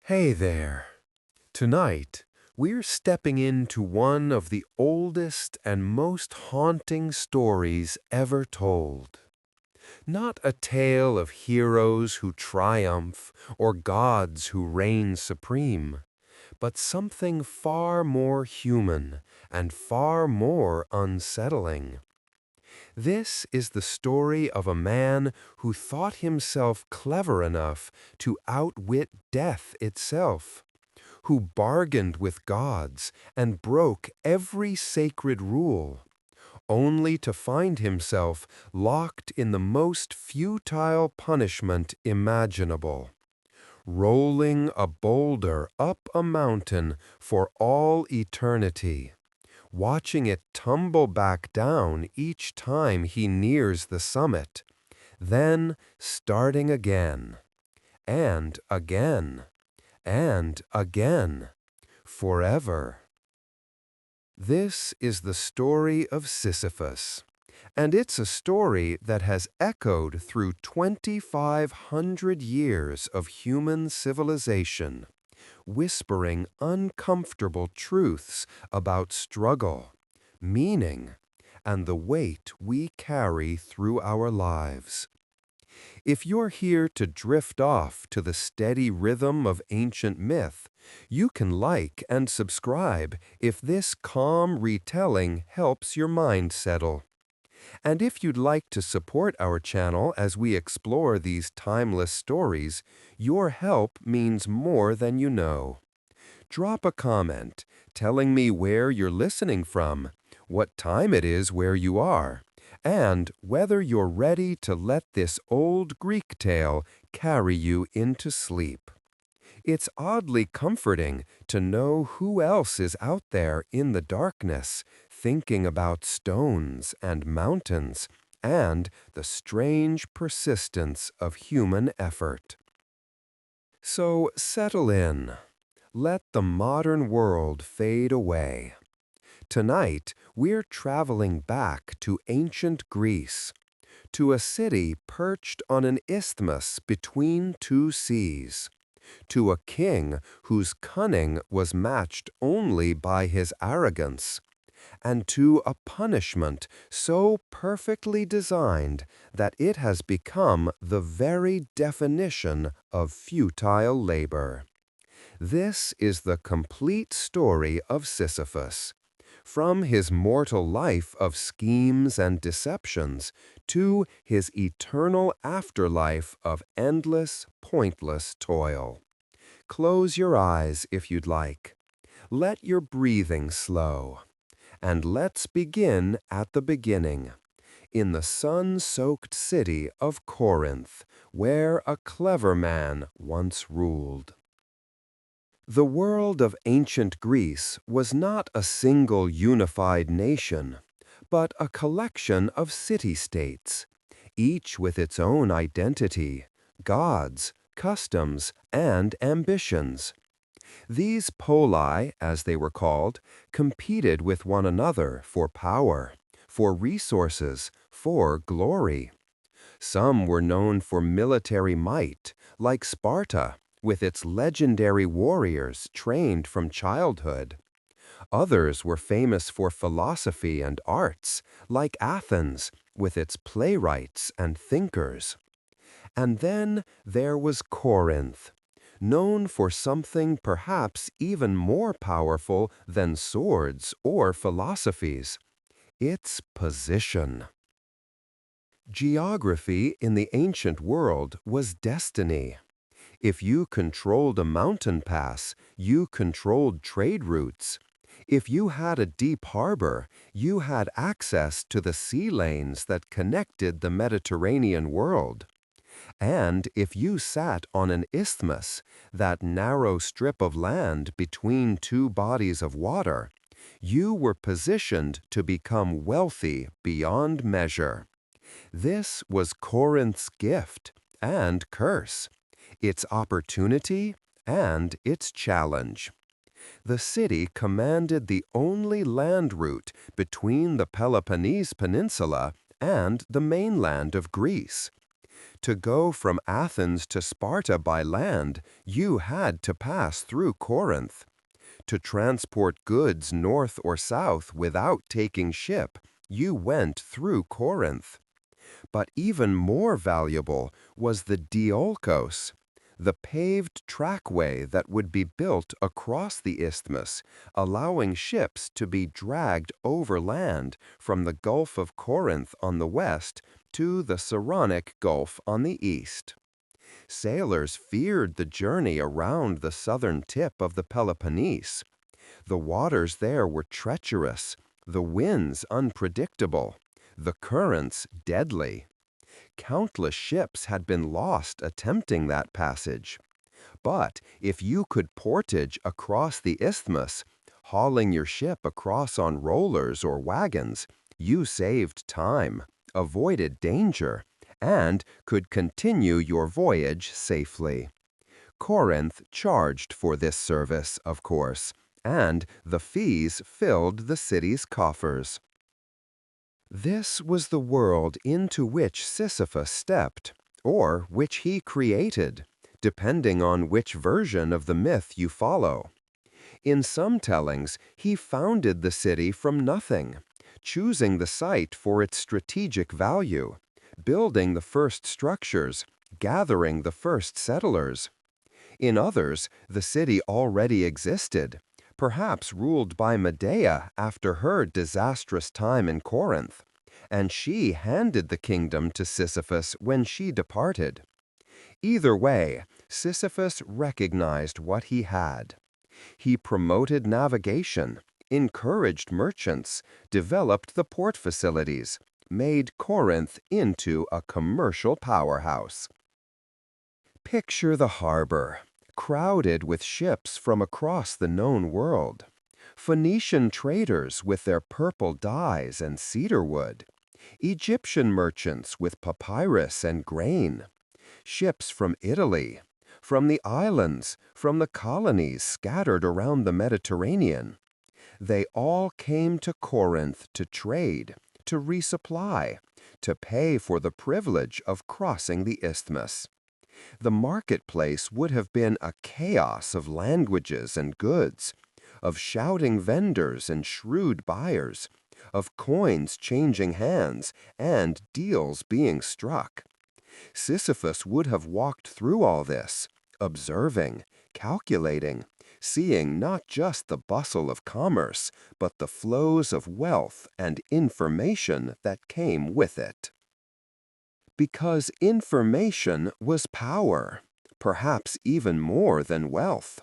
Hey there. Tonight, we're stepping into one of the oldest and most haunting stories ever told. Not a tale of heroes who triumph or gods who reign supreme, but something far more human and far more unsettling. This is the story of a man who thought himself clever enough to outwit death itself, who bargained with gods and broke every sacred rule, only to find himself locked in the most futile punishment imaginable, rolling a boulder up a mountain for all eternity, watching it tumble back down each time he nears the summit, then starting again, and again, and again, forever. This is the story of Sisyphus, and it's a story that has echoed through 2,500 years of human civilization, whispering uncomfortable truths about struggle, meaning, and the weight we carry through our lives. If you're here to drift off to the steady rhythm of ancient myth, you can like and subscribe if this calm retelling helps your mind settle. And if you'd like to support our channel as we explore these timeless stories, your help means more than you know. Drop a comment telling me where you're listening from, what time it is where you are, and whether you're ready to let this old Greek tale carry you into sleep. It's oddly comforting to know who else is out there in the darkness, thinking about stones and mountains and the strange persistence of human effort. So settle in. Let the modern world fade away. Tonight, we're traveling back to ancient Greece, to a city perched on an isthmus between two seas, to a king whose cunning was matched only by his arrogance, and to a punishment so perfectly designed that it has become the very definition of futile labor. This is the complete story of Sisyphus, from his mortal life of schemes and deceptions to his eternal afterlife of endless, pointless toil. Close your eyes if you'd like. Let your breathing slow. And let's begin at the beginning, in the sun-soaked city of Corinth, where a clever man once ruled. The world of ancient Greece was not a single unified nation, but a collection of city-states, each with its own identity, gods, customs, and ambitions. These poli, as they were called, competed with one another for power, for resources, for glory. Some were known for military might, like Sparta, with its legendary warriors trained from childhood. Others were famous for philosophy and arts, like Athens, with its playwrights and thinkers. And then there was Corinth, known for something perhaps even more powerful than swords or philosophies, its position. Geography in the ancient world was destiny. If you controlled a mountain pass, you controlled trade routes. If you had a deep harbor, you had access to the sea lanes that connected the Mediterranean world. And if you sat on an isthmus, that narrow strip of land between two bodies of water, you were positioned to become wealthy beyond measure. This was Corinth's gift and curse, its opportunity and its challenge. The city commanded the only land route between the Peloponnese Peninsula and the mainland of Greece. To go from Athens to Sparta by land, you had to pass through Corinth. To transport goods north or south without taking ship, you went through Corinth. But even more valuable was the diolkos, the paved trackway that would be built across the isthmus, allowing ships to be dragged overland from the Gulf of Corinth on the west to the Saronic Gulf on the east. Sailors feared the journey around the southern tip of the Peloponnese. The waters there were treacherous, the winds unpredictable, the currents deadly. Countless ships had been lost attempting that passage. But if you could portage across the isthmus, hauling your ship across on rollers or wagons, you saved time, avoided danger, and could continue your voyage safely. Corinth charged for this service, of course, and the fees filled the city's coffers. This was the world into which Sisyphus stepped, or which he created, depending on which version of the myth you follow. In some tellings, he founded the city from nothing, choosing the site for its strategic value, building the first structures, gathering the first settlers. In others, the city already existed, perhaps ruled by Medea after her disastrous time in Corinth, and she handed the kingdom to Sisyphus when she departed. Either way, Sisyphus recognized what he had. He promoted navigation, encouraged merchants, developed the port facilities, made Corinth into a commercial powerhouse. Picture the harbor, crowded with ships from across the known world. Phoenician traders with their purple dyes and cedar wood. Egyptian merchants with papyrus and grain. Ships from Italy, from the islands, from the colonies scattered around the Mediterranean. They all came to Corinth to trade, to resupply, to pay for the privilege of crossing the isthmus. The marketplace would have been a chaos of languages and goods, of shouting vendors and shrewd buyers, of coins changing hands and deals being struck. Sisyphus would have walked through all this, observing, calculating, seeing not just the bustle of commerce, but the flows of wealth and information that came with it. Because information was power, perhaps even more than wealth.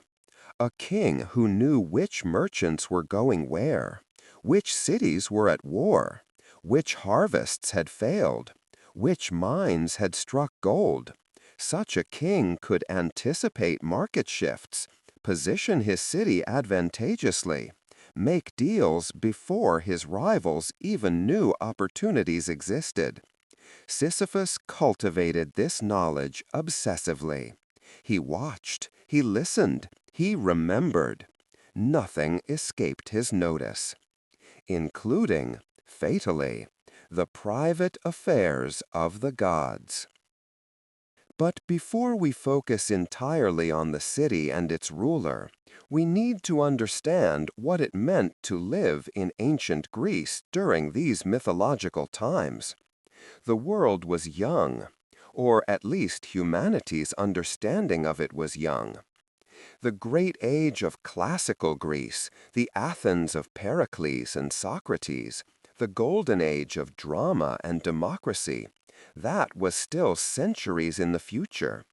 A king who knew which merchants were going where, which cities were at war, which harvests had failed, which mines had struck gold. Such a king could anticipate market shifts, position his city advantageously, make deals before his rivals even knew opportunities existed. Sisyphus cultivated this knowledge obsessively. He watched, he listened, he remembered. Nothing escaped his notice, including, fatally, the private affairs of the gods. But before we focus entirely on the city and its ruler, we need to understand what it meant to live in ancient Greece during these mythological times. The world was young, or at least humanity's understanding of it was young. The great age of classical Greece, the Athens of Pericles and Socrates, the golden age of drama and democracy, that was still centuries in the future.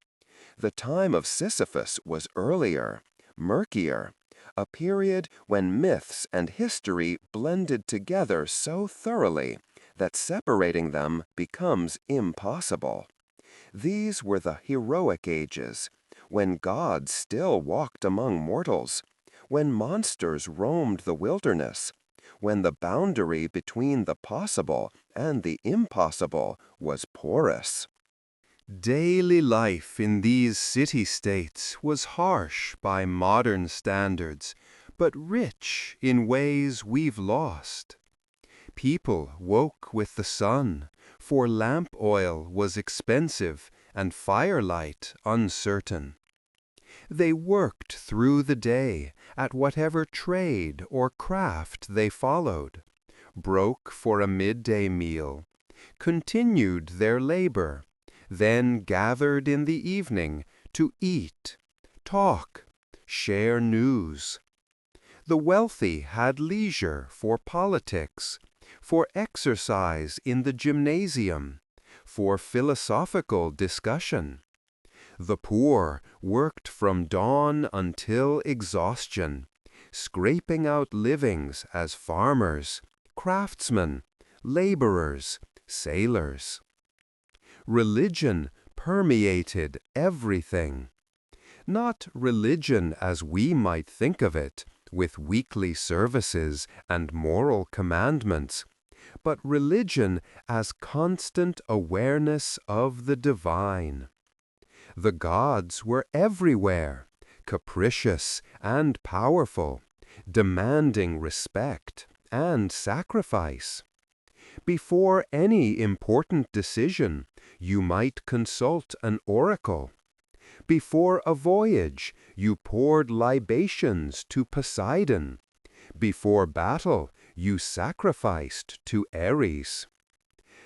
The time of Sisyphus was earlier, murkier, a period when myths and history blended together so thoroughly that separating them becomes impossible. These were the heroic ages, when gods still walked among mortals, when monsters roamed the wilderness, when the boundary between the possible and the impossible was porous. Daily life in these city-states was harsh by modern standards, but rich in ways we've lost. People woke with the sun, for lamp oil was expensive and firelight uncertain. They worked through the day at whatever trade or craft they followed, broke for a midday meal, continued their labor, then gathered in the evening to eat, talk, share news. The wealthy had leisure for politics, for exercise in the gymnasium, for philosophical discussion. The poor worked from dawn until exhaustion, scraping out livings as farmers, craftsmen, laborers, sailors. Religion permeated everything. Not religion as we might think of it, with weekly services and moral commandments, but religion as constant awareness of the divine. The gods were everywhere, capricious and powerful, demanding respect and sacrifice. Before any important decision, you might consult an oracle. Before a voyage, you poured libations to Poseidon. Before battle, you sacrificed to Ares.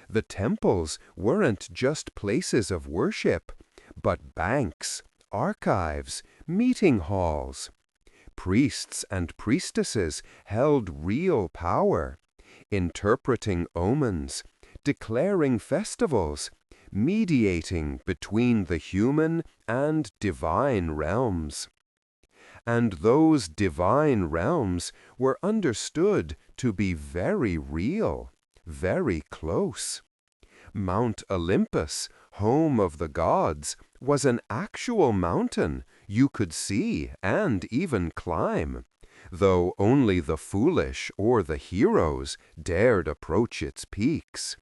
The temples weren't just places of worship, but banks, archives, meeting halls. Priests and priestesses held real power, interpreting omens, declaring festivals, mediating between the human and divine realms. And those divine realms were understood to be very real, very close. Mount Olympus, home of the gods, was an actual mountain you could see and even climb, though only the foolish or the heroes dared approach its peaks.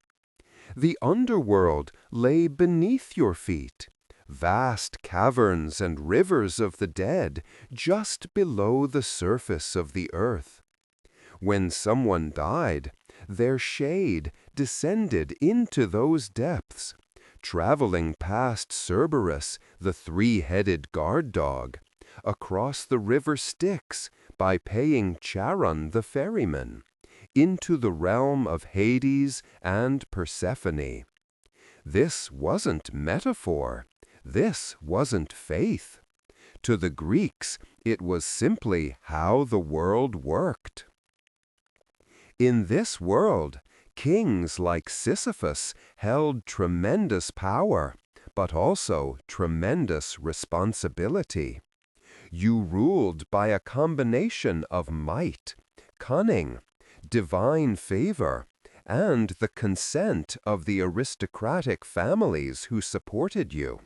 The underworld lay beneath your feet, vast caverns and rivers of the dead just below the surface of the earth. When someone died, their shade descended into those depths, traveling past Cerberus, the three-headed guard dog, across the river Styx by paying Charon the ferryman, into the realm of Hades and Persephone. This wasn't metaphor. This wasn't faith. To the Greeks, it was simply how the world worked. In this world, kings like Sisyphus held tremendous power, but also tremendous responsibility. You ruled by a combination of might, cunning, divine favor, and the consent of the aristocratic families who supported you.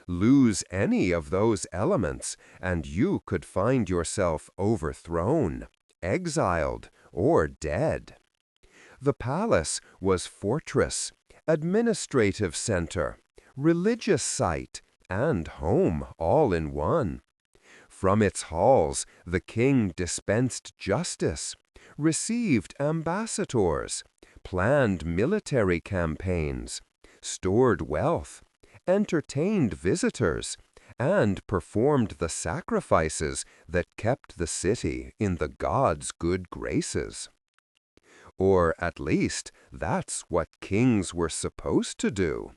Lose any of those elements, and you could find yourself overthrown, exiled, or dead. The palace was fortress, administrative center, religious site, and home all in one. From its halls, the king dispensed justice, received ambassadors, planned military campaigns, stored wealth, entertained visitors, and performed the sacrifices that kept the city in the gods' good graces. Or at least, that's what kings were supposed to do.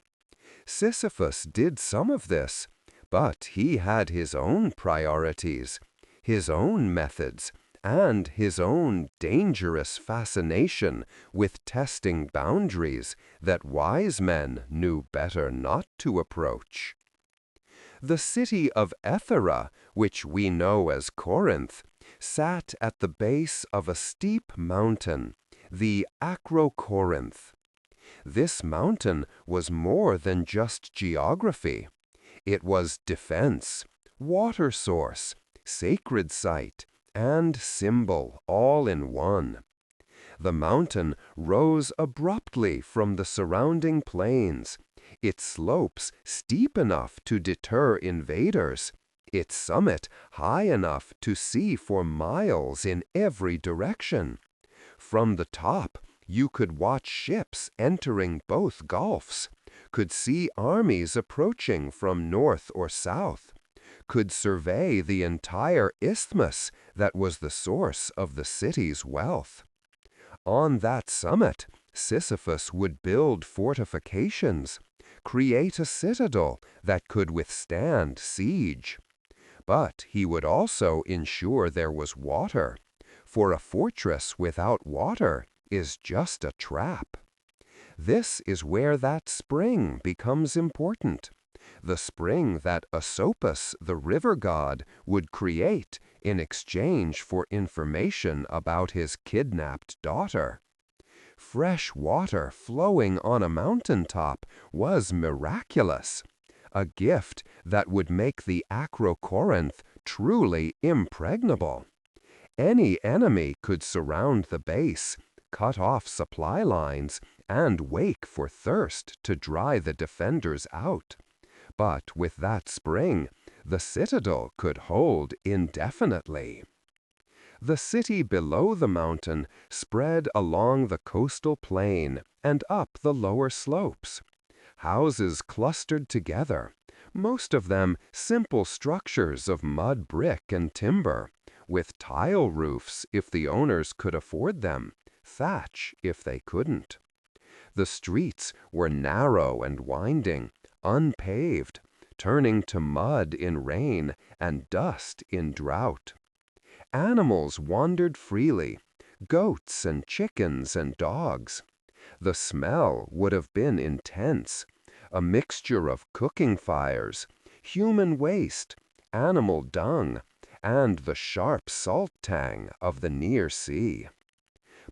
Sisyphus did some of this, but he had his own priorities, his own methods, and his own dangerous fascination with testing boundaries that wise men knew better not to approach. The city of Ethera, which we know as Corinth, sat at the base of a steep mountain, the Acrocorinth. This mountain was more than just geography. It was defense, water source, sacred site, and symbol all in one. The mountain rose abruptly from the surrounding plains, its slopes steep enough to deter invaders, its summit high enough to see for miles in every direction. From the top, You could watch ships entering both gulfs, could see armies approaching from north or south, could survey the entire isthmus that was the source of the city's wealth. On that summit, Sisyphus would build fortifications, create a citadel that could withstand siege. But he would also ensure there was water, for a fortress without water is just a trap. This is where that spring becomes important, the spring that Asopus, the river god, would create in exchange for information about his kidnapped daughter. Fresh water flowing on a mountaintop was miraculous, a gift that would make the Acrocorinth truly impregnable. Any enemy could surround the base, cut off supply lines, and wake for thirst to dry the defenders out. But with that spring, the citadel could hold indefinitely. The city below the mountain spread along the coastal plain and up the lower slopes. Houses clustered together, most of them simple structures of mud brick and timber, with tile roofs if the owners could afford them, thatch if they couldn't. The streets were narrow and winding, unpaved, turning to mud in rain and dust in drought. Animals wandered freely, goats and chickens and dogs. The smell would have been intense, a mixture of cooking fires, human waste, animal dung, and the sharp salt tang of the near sea.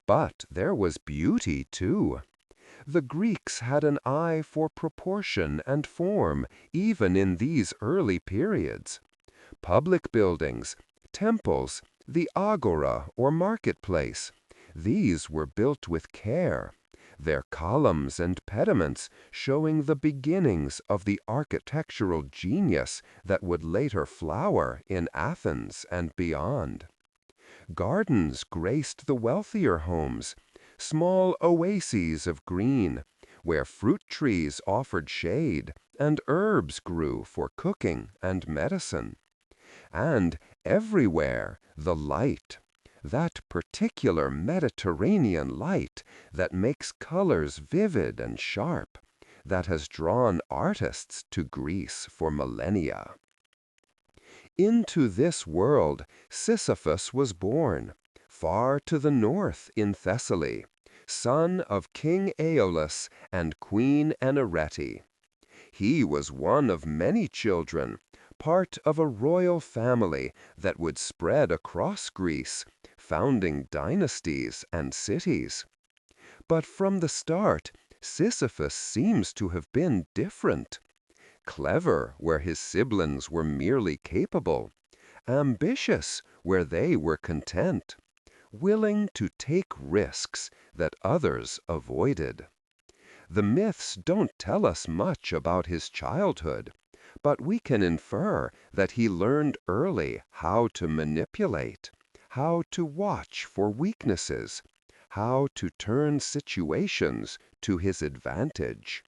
But there was beauty, too. The Greeks had an eye for proportion and form even in these early periods. Public buildings, temples, the agora or marketplace, these were built with care, their columns and pediments showing the beginnings of the architectural genius that would later flower in Athens and beyond. Gardens graced the wealthier homes, small oases of green, where fruit trees offered shade and herbs grew for cooking and medicine. And everywhere the light, that particular Mediterranean light that makes colors vivid and sharp, that has drawn artists to Greece for millennia. Into this world Sisyphus was born, far to the north in Thessaly, son of King Aeolus and Queen Anarete. He was one of many children, part of a royal family that would spread across Greece, founding dynasties and cities. But from the start, Sisyphus seems to have been different. Clever where his siblings were merely capable, ambitious where they were content, willing to take risks that others avoided. The myths don't tell us much about his childhood, but we can infer that he learned early how to manipulate, how to watch for weaknesses, how to turn situations to his advantage.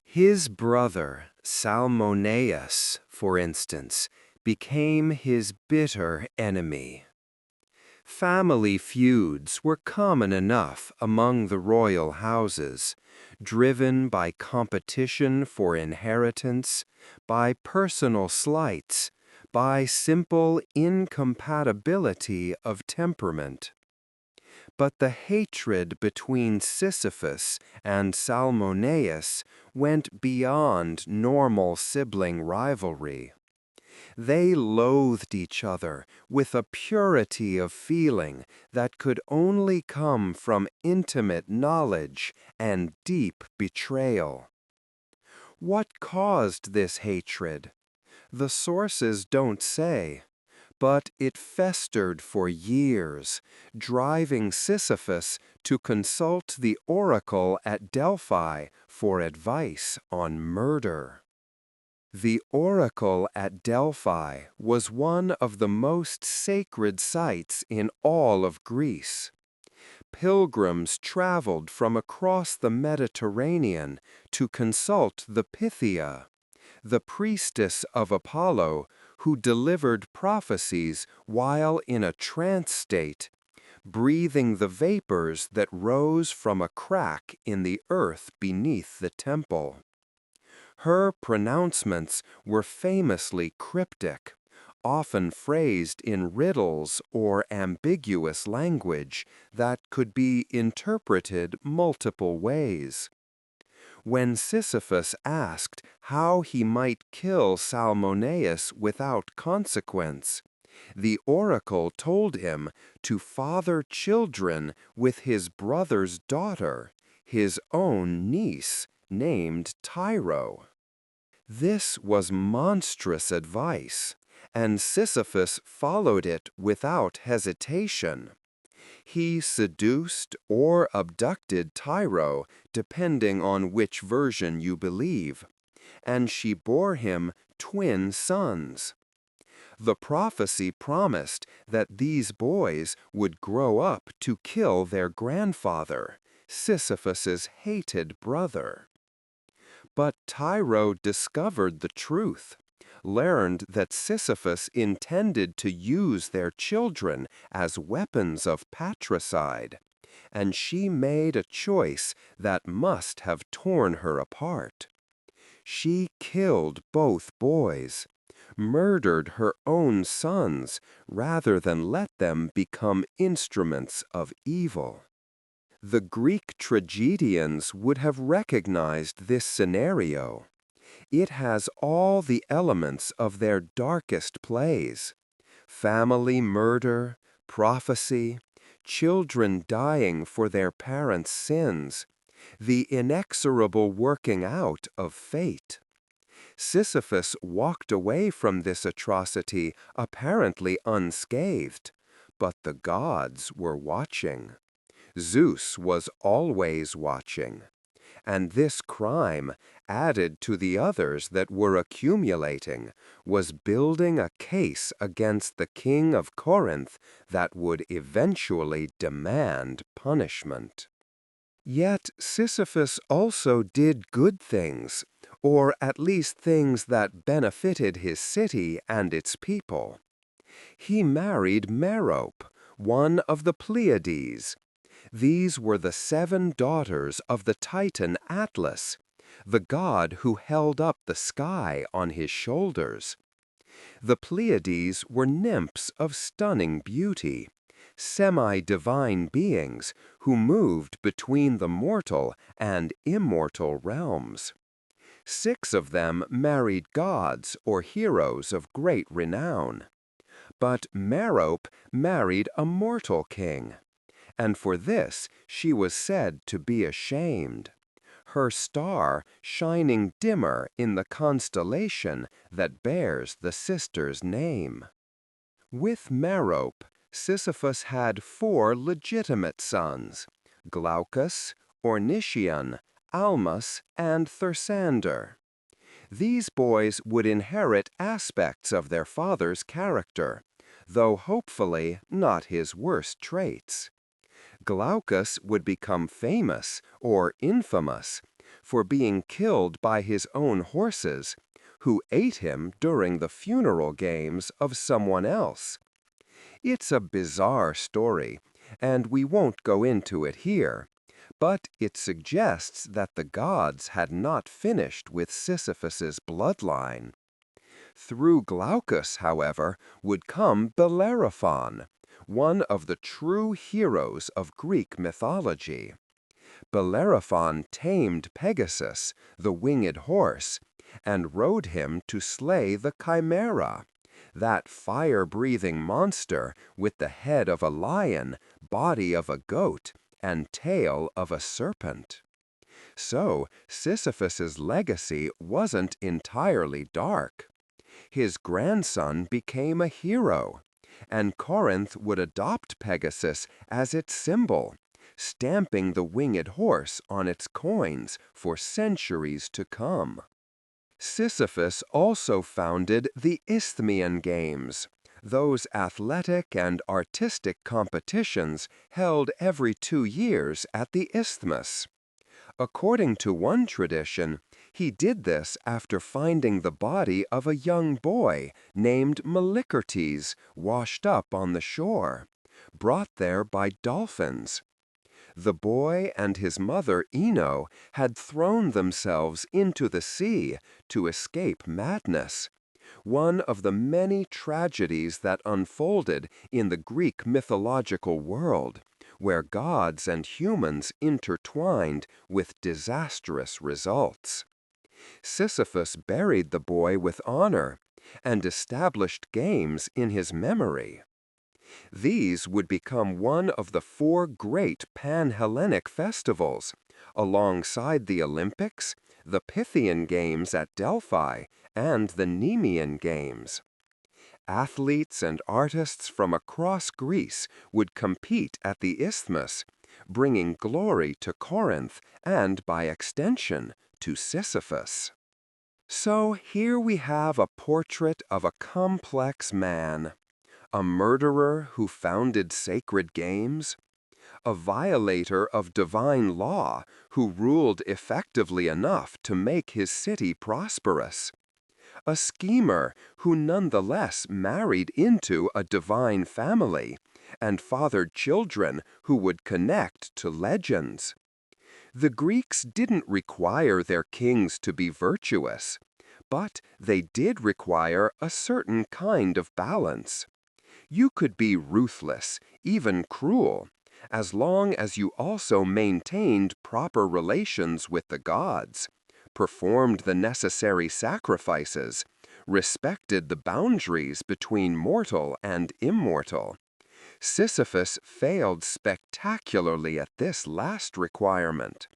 His brother, Salmoneus, for instance, became his bitter enemy. Family feuds were common enough among the royal houses, driven by competition for inheritance, by personal slights, by simple incompatibility of temperament. But the hatred between Sisyphus and Salmoneus went beyond normal sibling rivalry. They loathed each other with a purity of feeling that could only come from intimate knowledge and deep betrayal. What caused this hatred? The sources don't say, but it festered for years, driving Sisyphus to consult the oracle at Delphi for advice on murder. The oracle at Delphi was one of the most sacred sites in all of Greece. pilgrims traveled from across the Mediterranean to consult the Pythia, the priestess of Apollo, who delivered prophecies while in a trance state, breathing the vapors that rose from a crack in the earth beneath the temple. Her pronouncements were famously cryptic, often phrased in riddles or ambiguous language that could be interpreted multiple ways. When Sisyphus asked how he might kill Salmoneus without consequence, the oracle told him to father children with his brother's daughter, his own niece, named Tyro. This was monstrous advice, and Sisyphus followed it without hesitation. He seduced or abducted Tyro, depending on which version you believe, and she bore him twin sons. The prophecy promised that these boys would grow up to kill their grandfather, Sisyphus's hated brother. But Tyro discovered the truth, learned that Sisyphus intended to use their children as weapons of patricide, and she made a choice that must have torn her apart. She killed both boys, murdered her own sons rather than let them become instruments of evil. The Greek tragedians would have recognized this scenario. It has all the elements of their darkest plays: family murder, prophecy, children dying for their parents' sins, the inexorable working out of fate. Sisyphus walked away from this atrocity apparently unscathed, but the gods were watching. Zeus was always watching, and this crime, added to the others that were accumulating, was building a case against the king of Corinth that would eventually demand punishment. Yet Sisyphus also did good things, or at least things that benefited his city and its people. He married Merope, one of the Pleiades. These were the 7 daughters of the Titan Atlas, the god who held up the sky on his shoulders. The Pleiades were nymphs of stunning beauty, semi-divine beings who moved between the mortal and immortal realms. 6 of them married gods or heroes of great renown. But Merope married a mortal king, and for this she was said to be ashamed, her star shining dimmer in the constellation that bears the sister's name. With Merope, Sisyphus had 4 legitimate sons: Glaucus, Ornithion, Almus, and Thersander. These boys would inherit aspects of their father's character, though hopefully not his worst traits. Glaucus would become famous, or infamous, for being killed by his own horses, who ate him during the funeral games of someone else. It's a bizarre story, and we won't go into it here, but it suggests that the gods had not finished with Sisyphus's bloodline. Through Glaucus, however, would come Bellerophon, one of the true heroes of Greek mythology. Bellerophon tamed Pegasus, the winged horse, and rode him to slay the Chimera, that fire-breathing monster with the head of a lion, body of a goat, and tail of a serpent. So Sisyphus's legacy wasn't entirely dark. His grandson became a hero, and Corinth would adopt Pegasus as its symbol, stamping the winged horse on its coins for centuries to come. Sisyphus also founded the Isthmian Games, Those athletic and artistic competitions held every 2 years at the Isthmus. According to one tradition, he did this after finding the body of a young boy named Melicertes washed up on the shore, brought there by dolphins. The boy and his mother Ino had thrown themselves into the sea to escape madness, one of the many tragedies that unfolded in the Greek mythological world, where gods and humans intertwined with disastrous results. Sisyphus buried the boy with honor and established games in his memory. These would become one of the four great Pan-Hellenic festivals, alongside the Olympics, the Pythian Games at Delphi, and the Nemean Games. Athletes and artists from across Greece would compete at the Isthmus, bringing glory to Corinth and, by extension, to Sisyphus. So here we have a portrait of a complex man. A murderer who founded sacred games? A violator of divine law who ruled effectively enough to make his city prosperous? A schemer who nonetheless married into a divine family and fathered children who would connect to legends? The Greeks didn't require their kings to be virtuous, but they did require a certain kind of balance. You could be ruthless, even cruel, as long as you also maintained proper relations with the gods, performed the necessary sacrifices, respected the boundaries between mortal and immortal. Sisyphus failed spectacularly at this last requirement.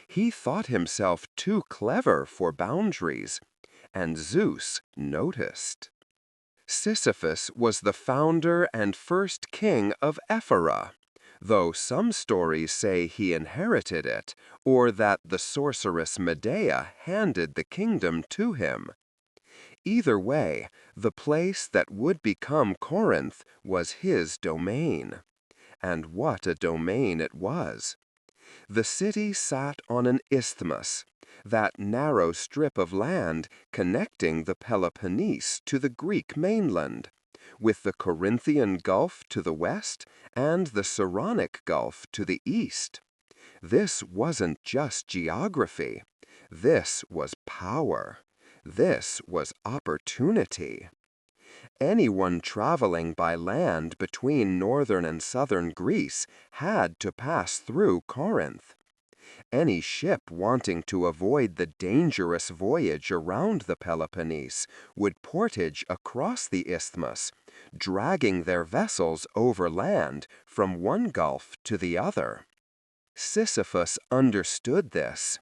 He thought himself too clever for boundaries, and Zeus noticed. Sisyphus was the founder and first king of Ephyra, though some stories say he inherited it, or that the sorceress Medea handed the kingdom to him. Either way, the place that would become Corinth was his domain. And what a domain it was! The city sat on an isthmus, that narrow strip of land connecting the Peloponnese to the Greek mainland, with the Corinthian Gulf to the west and the Saronic Gulf to the east. This wasn't just geography. This was power. This was opportunity. Anyone traveling by land between northern and southern Greece had to pass through Corinth. Any ship wanting to avoid the dangerous voyage around the Peloponnese would portage across the isthmus, dragging their vessels over land from one gulf to the other. Sisyphus understood this.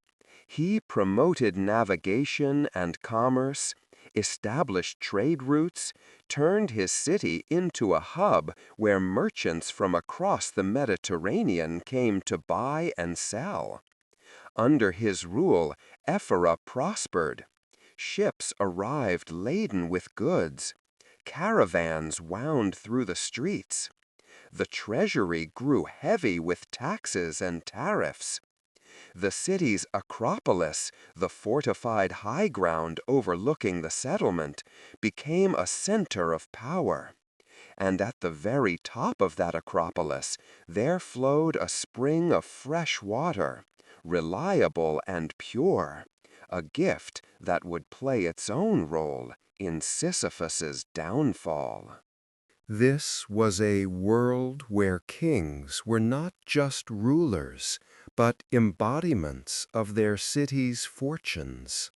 He promoted navigation and commerce, established trade routes, turned his city into a hub where merchants from across the Mediterranean came to buy and sell. Under his rule, Ephyra prospered. Ships arrived laden with goods. Caravans wound through the streets. The treasury grew heavy with taxes and tariffs. The city's Acropolis, the fortified high ground overlooking the settlement, became a center of power. And at the very top of that Acropolis, there flowed a spring of fresh water, reliable and pure, a gift that would play its own role in Sisyphus's downfall. This was a world where kings were not just rulers, but embodiments of their city's fortunes.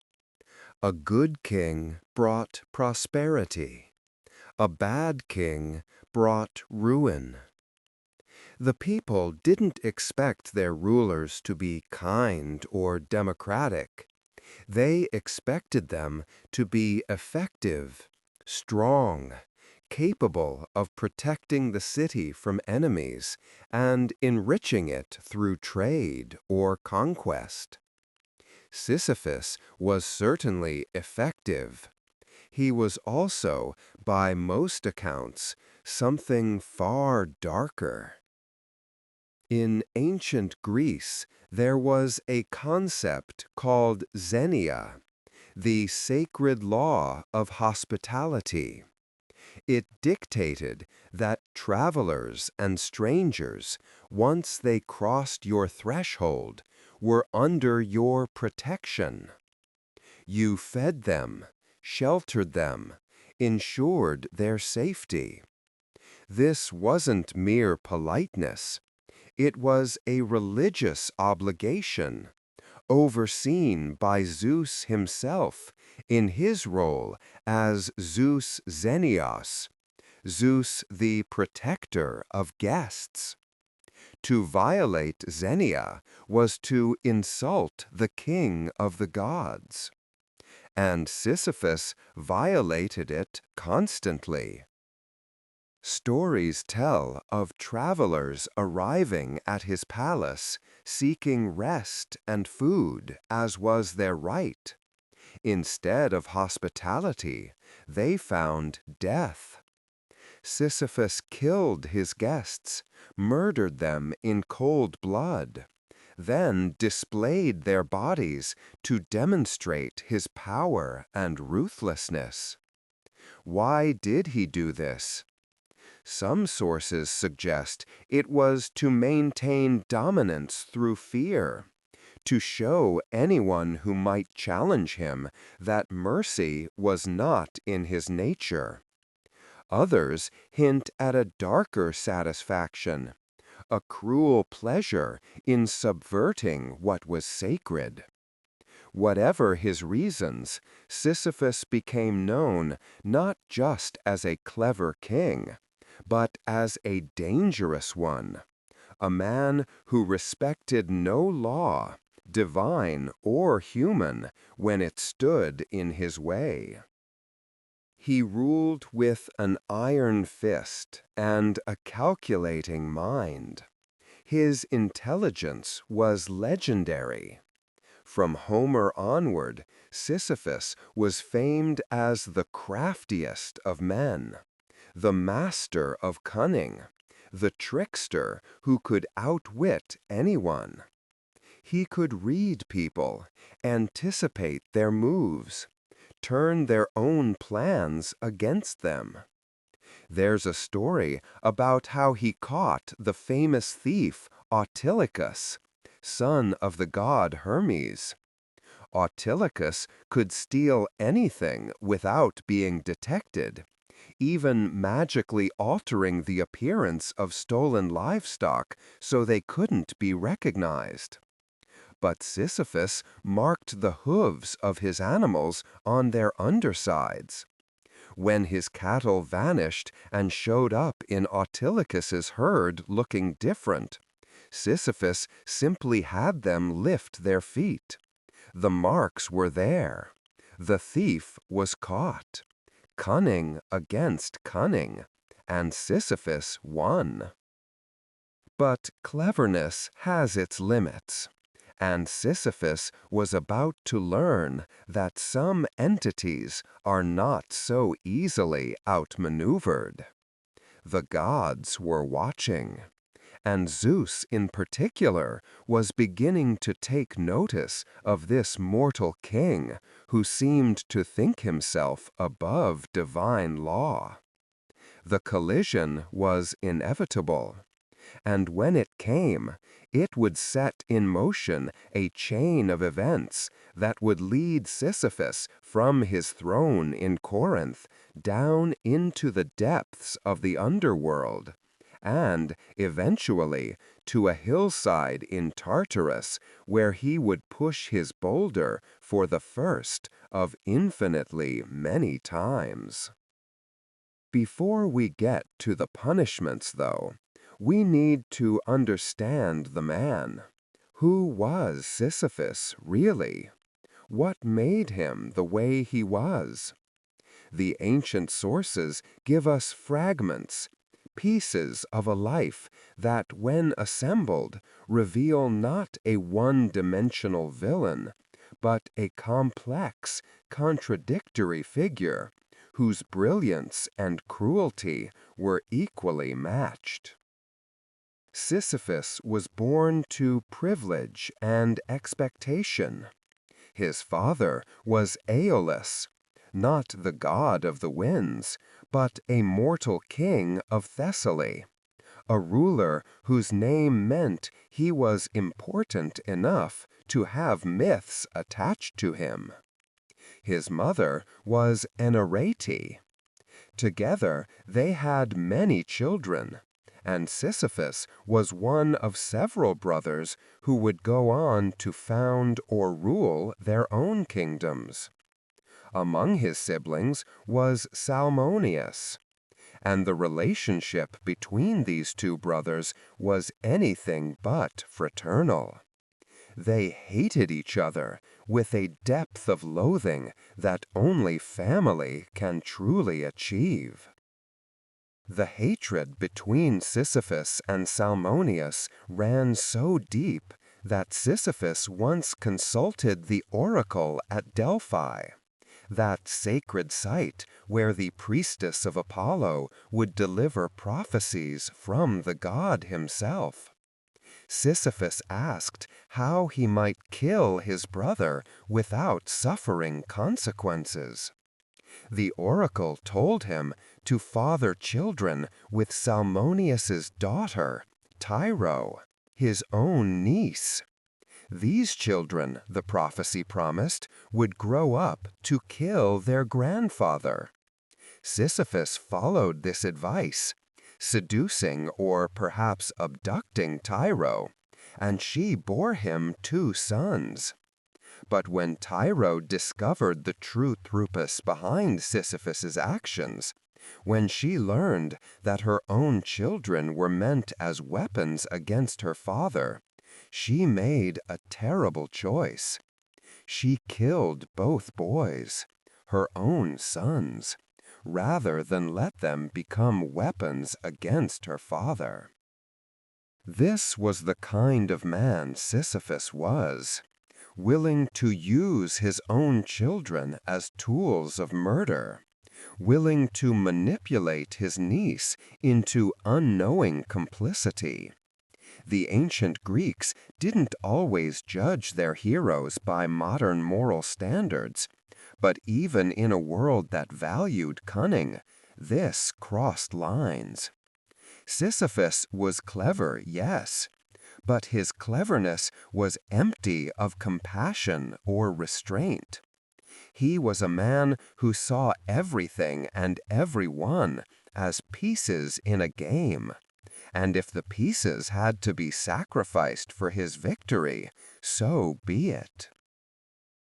A good king brought prosperity. A bad king brought ruin. The people didn't expect their rulers to be kind or democratic. They expected them to be effective, strong, capable of protecting the city from enemies and enriching it through trade or conquest. Sisyphus was certainly effective. He was also, by most accounts, something far darker. In ancient Greece, there was a concept called xenia, the sacred law of hospitality. It dictated that travelers and strangers, once they crossed your threshold, were under your protection. You fed them, sheltered them, ensured their safety. This wasn't mere politeness. It was a religious obligation, overseen by Zeus himself in his role as Zeus Xenios, Zeus the protector of guests. To violate Xenia was to insult the king of the gods. And Sisyphus violated it constantly. Stories tell of travelers arriving at his palace, seeking rest and food, as was their right. Instead of hospitality, they found death. Sisyphus killed his guests, murdered them in cold blood, then displayed their bodies to demonstrate his power and ruthlessness. Why did he do this? Some sources suggest it was to maintain dominance through fear, to show anyone who might challenge him that mercy was not in his nature. Others hint at a darker satisfaction, a cruel pleasure in subverting what was sacred. Whatever his reasons, Sisyphus became known not just as a clever king, but as a dangerous one, a man who respected no law, divine or human, when it stood in his way. He ruled with an iron fist and a calculating mind. His intelligence was legendary. From Homer onward, Sisyphus was famed as the craftiest of men, the master of cunning, the trickster who could outwit anyone. He could read people, anticipate their moves, turn their own plans against them. There's a story about how he caught the famous thief Autolycus, son of the god Hermes. Autolycus could steal anything without being detected, even magically altering the appearance of stolen livestock so they couldn't be recognized. But Sisyphus marked the hooves of his animals on their undersides. When his cattle vanished and showed up in Autolycus's herd looking different, Sisyphus simply had them lift their feet. The marks were there. The thief was caught. Cunning against cunning, and Sisyphus won. But cleverness has its limits, and Sisyphus was about to learn that some entities are not so easily outmaneuvered. The gods were watching, and Zeus in particular was beginning to take notice of this mortal king who seemed to think himself above divine law. The collision was inevitable, and when it came, it would set in motion a chain of events that would lead Sisyphus from his throne in Corinth down into the depths of the underworld, and, eventually, to a hillside in Tartarus where he would push his boulder for the first of infinitely many times. Before we get to the punishments, though, we need to understand the man. Who was Sisyphus, really? What made him the way he was? The ancient sources give us fragments, pieces of a life that, when assembled, reveal not a one-dimensional villain, but a complex, contradictory figure whose brilliance and cruelty were equally matched. Sisyphus was born to privilege and expectation. His father was Aeolus, not the god of the winds, but a mortal king of Thessaly, a ruler whose name meant he was important enough to have myths attached to him. His mother was an Arete. Together they had many children, and Sisyphus was one of several brothers who would go on to found or rule their own kingdoms. Among his siblings was Salmoneus, and the relationship between these two brothers was anything but fraternal. They hated each other with a depth of loathing that only family can truly achieve. The hatred between Sisyphus and Salmoneus ran so deep that Sisyphus once consulted the oracle at Delphi, that sacred site where the priestess of Apollo would deliver prophecies from the god himself. Sisyphus asked how he might kill his brother without suffering consequences. The oracle told him to father children with Salmoneus's daughter, Tyro, his own niece. These children, the prophecy promised, would grow up to kill their grandfather. Sisyphus followed this advice, seducing or perhaps abducting Tyro, and she bore him 2 sons. But when Tyro discovered the true purpose behind Sisyphus's actions, when she learned that her own children were meant as weapons against her father, she made a terrible choice. She killed both boys, her own sons, rather than let them become weapons against her father. This was the kind of man Sisyphus was, willing to use his own children as tools of murder, willing to manipulate his niece into unknowing complicity. The ancient Greeks didn't always judge their heroes by modern moral standards, but even in a world that valued cunning, this crossed lines. Sisyphus was clever, yes, but his cleverness was empty of compassion or restraint. He was a man who saw everything and everyone as pieces in a game, and if the pieces had to be sacrificed for his victory, so be it.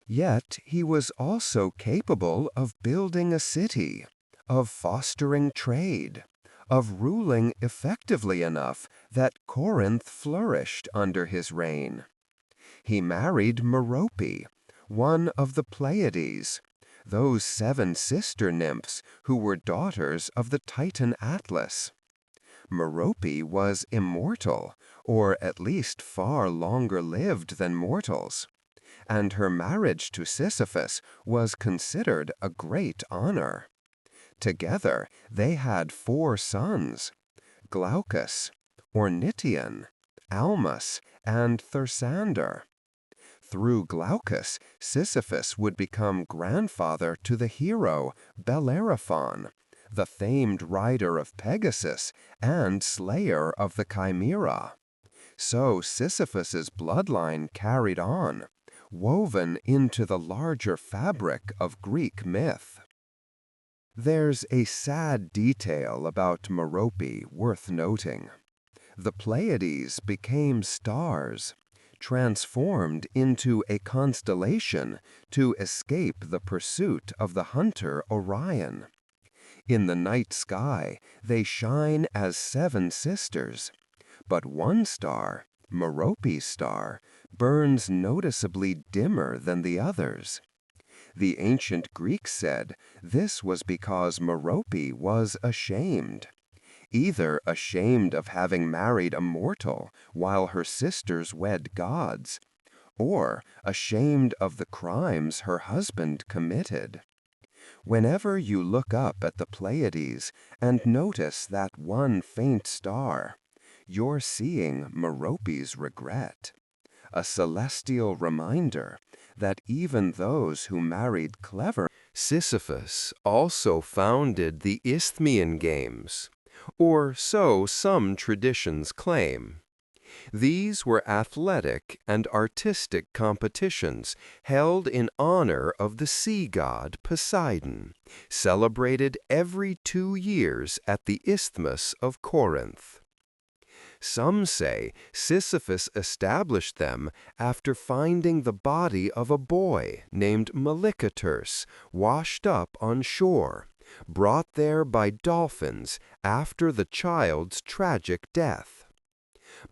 Yet he was also capable of building a city, of fostering trade, of ruling effectively enough that Corinth flourished under his reign. He married Merope, one of the Pleiades, those 7 sister nymphs who were daughters of the Titan Atlas. Merope was immortal, or at least far longer lived than mortals, and her marriage to Sisyphus was considered a great honor. Together they had 4 sons, Glaucus, Ornithion, Almus, and Thersander. Through Glaucus, Sisyphus would become grandfather to the hero Bellerophon, the famed rider of Pegasus and slayer of the Chimera. So Sisyphus's bloodline carried on, woven into the larger fabric of Greek myth. There's a sad detail about Merope worth noting. The Pleiades became stars, transformed into a constellation to escape the pursuit of the hunter Orion. In the night sky, they shine as 7 sisters, but one star, Merope's star, burns noticeably dimmer than the others. The ancient Greeks said this was because Merope was ashamed, either ashamed of having married a mortal while her sisters wed gods, or ashamed of the crimes her husband committed. Whenever you look up at the Pleiades and notice that one faint star, you're seeing Merope's regret, a celestial reminder that even those who married clever. Sisyphus also founded the Isthmian Games, or so some traditions claim. These were athletic and artistic competitions held in honor of the sea god Poseidon, celebrated every 2 years at the Isthmus of Corinth. Some say Sisyphus established them after finding the body of a boy named Melicoterse washed up on shore, brought there by dolphins after the child's tragic death.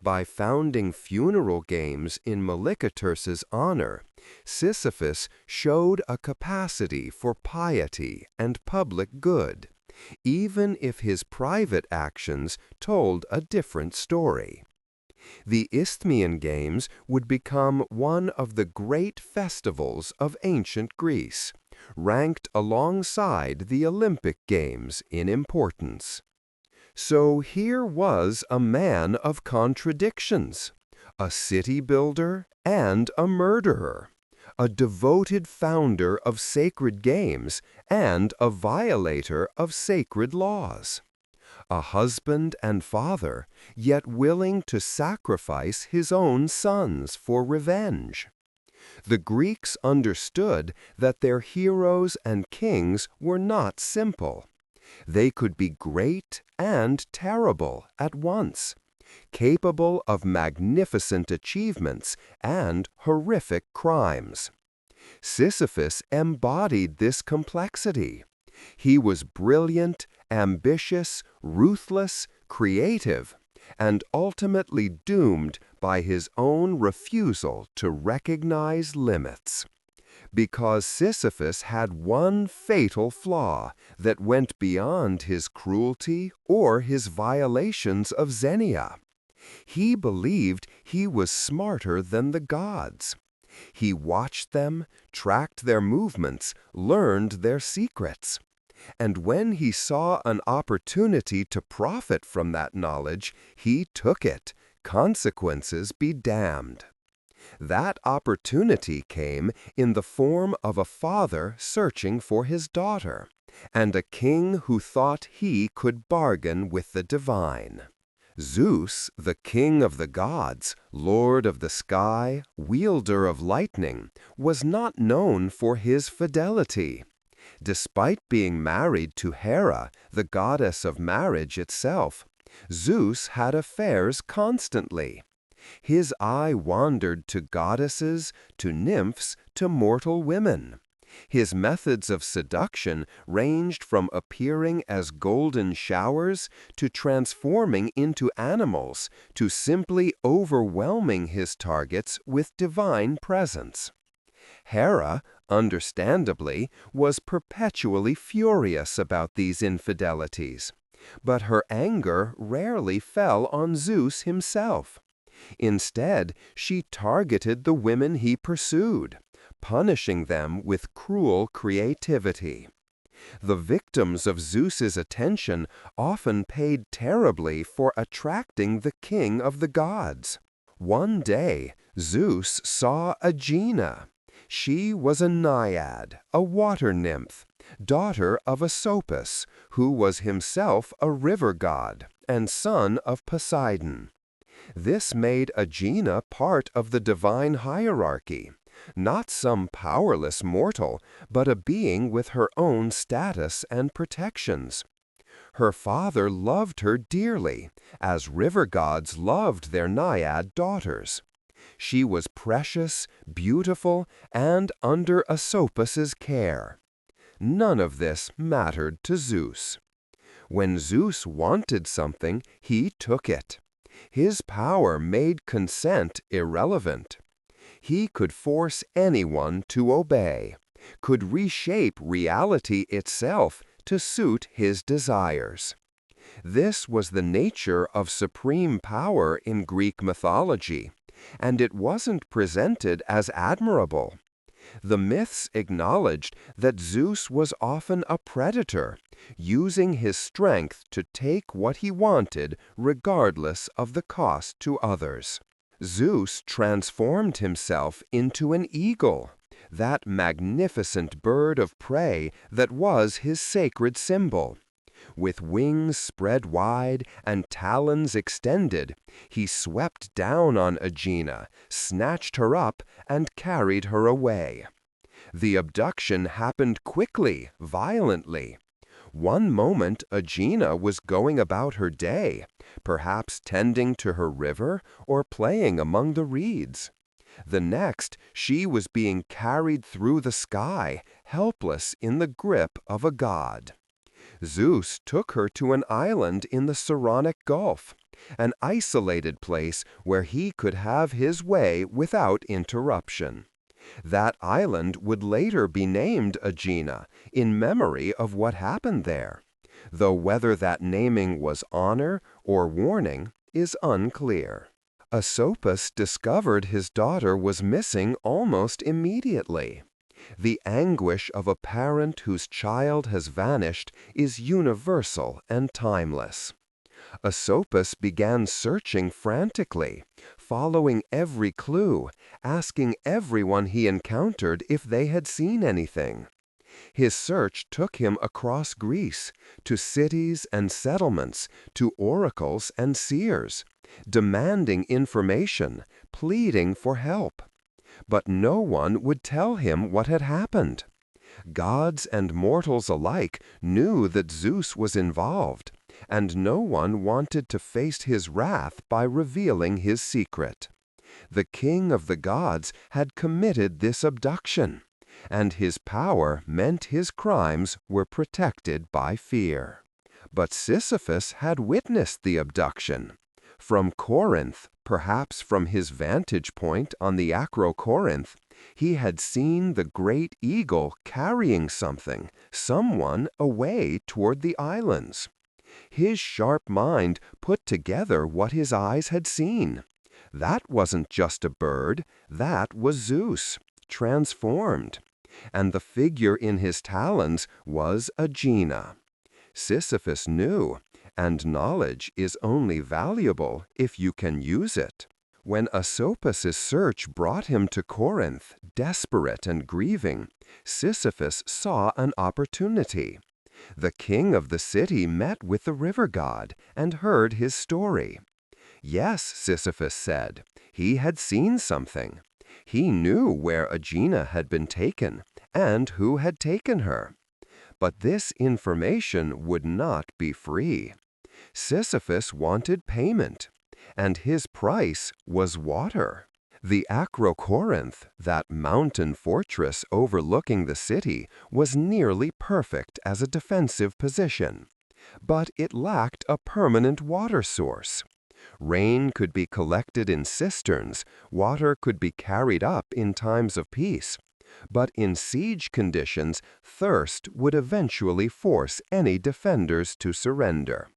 By founding funeral games in Melicoterse's honor, Sisyphus showed a capacity for piety and public good, even if his private actions told a different story. The Isthmian Games would become one of the great festivals of ancient Greece, ranked alongside the Olympic Games in importance. So here was a man of contradictions, a city builder and a murderer, a devoted founder of sacred games and a violator of sacred laws, a husband and father, yet willing to sacrifice his own sons for revenge. The Greeks understood that their heroes and kings were not simple. They could be great and terrible at once, capable of magnificent achievements and horrific crimes. Sisyphus embodied this complexity. He was brilliant, ambitious, ruthless, creative, and ultimately doomed by his own refusal to recognize limits. Because Sisyphus had one fatal flaw that went beyond his cruelty or his violations of Xenia. He believed he was smarter than the gods. He watched them, tracked their movements, learned their secrets. And when he saw an opportunity to profit from that knowledge, he took it, consequences be damned. That opportunity came in the form of a father searching for his daughter, and a king who thought he could bargain with the divine. Zeus, the king of the gods, lord of the sky, wielder of lightning, was not known for his fidelity. Despite being married to Hera, the goddess of marriage itself, Zeus had affairs constantly. His eye wandered to goddesses, to nymphs, to mortal women. His methods of seduction ranged from appearing as golden showers to transforming into animals to simply overwhelming his targets with divine presence. Hera, understandably, was perpetually furious about these infidelities, but her anger rarely fell on Zeus himself. Instead, she targeted the women he pursued, punishing them with cruel creativity. The victims of Zeus's attention often paid terribly for attracting the king of the gods. One day, Zeus saw Aegina. She was a naiad, a water nymph, daughter of Asopus, who was himself a river god and son of Poseidon. This made Aegina part of the divine hierarchy, not some powerless mortal, but a being with her own status and protections. Her father loved her dearly, as river gods loved their naiad daughters. She was precious, beautiful, and under Asopus's care. None of this mattered to Zeus. When Zeus wanted something, he took it. His power made consent irrelevant. He could force anyone to obey, could reshape reality itself to suit his desires. This was the nature of supreme power in Greek mythology, and it wasn't presented as admirable. The myths acknowledged that Zeus was often a predator, using his strength to take what he wanted regardless of the cost to others. Zeus transformed himself into an eagle, that magnificent bird of prey that was his sacred symbol. With wings spread wide and talons extended, he swept down on Aegina, snatched her up, and carried her away. The abduction happened quickly, violently. One moment Aegina was going about her day, perhaps tending to her river or playing among the reeds. The next, she was being carried through the sky, helpless in the grip of a god. Zeus took her to an island in the Saronic Gulf, an isolated place where he could have his way without interruption. That island would later be named Aegina, in memory of what happened there, though whether that naming was honor or warning is unclear. Asopus discovered his daughter was missing almost immediately. The anguish of a parent whose child has vanished is universal and timeless. Asopus began searching frantically, following every clue, asking everyone he encountered if they had seen anything. His search took him across Greece, to cities and settlements, to oracles and seers, demanding information, pleading for help. But no one would tell him what had happened. Gods and mortals alike knew that Zeus was involved, and no one wanted to face his wrath by revealing his secret. The king of the gods had committed this abduction, and his power meant his crimes were protected by fear. But Sisyphus had witnessed the abduction. From Corinth, perhaps from his vantage point on the Acrocorinth, he had seen the great eagle carrying someone away toward the islands. His sharp mind put together what his eyes had seen. That wasn't just a bird, that was Zeus, transformed. And the figure in his talons was Aegina. Sisyphus knew, and knowledge is only valuable if you can use it. When Asopus's search brought him to Corinth, desperate and grieving, Sisyphus saw an opportunity. The king of the city met with the river god and heard his story. Yes, Sisyphus said, he had seen something. He knew where Aegina had been taken and who had taken her. But this information would not be free. Sisyphus wanted payment, and his price was water. The Acrocorinth, that mountain fortress overlooking the city, was nearly perfect as a defensive position. But it lacked a permanent water source. Rain could be collected in cisterns, water could be carried up in times of peace. But in siege conditions, thirst would eventually force any defenders to surrender.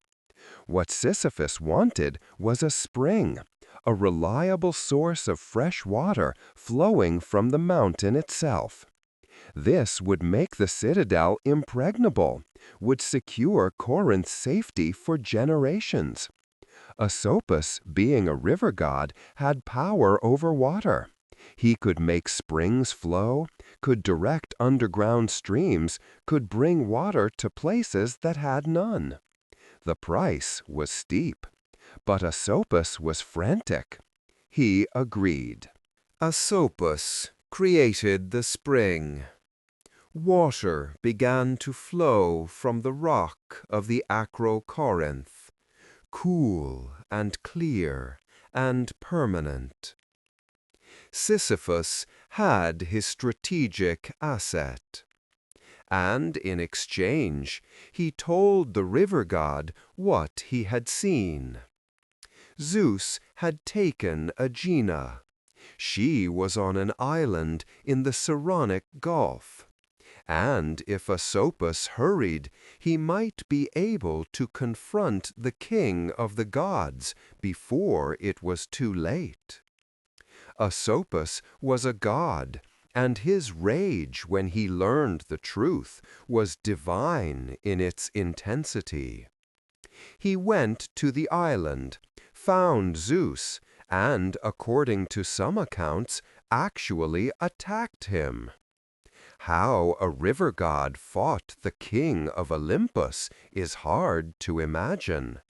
What Sisyphus wanted was a spring, a reliable source of fresh water flowing from the mountain itself. This would make the citadel impregnable, would secure Corinth's safety for generations. Asopus, being a river god, had power over water. He could make springs flow, could direct underground streams, could bring water to places that had none. The price was steep, but Asopus was frantic. He agreed. Asopus created the spring. Water began to flow from the rock of the Acrocorinth, cool and clear and permanent. Sisyphus had his strategic asset, and in exchange he told the river god what he had seen. Zeus had taken Aegina. She was on an island in the Saronic Gulf, and if Asopus hurried, he might be able to confront the king of the gods before it was too late. Asopus was a god, and his rage when he learned the truth was divine in its intensity. He went to the island, found Zeus, and, according to some accounts, actually attacked him. How a river god fought the king of Olympus is hard to imagine.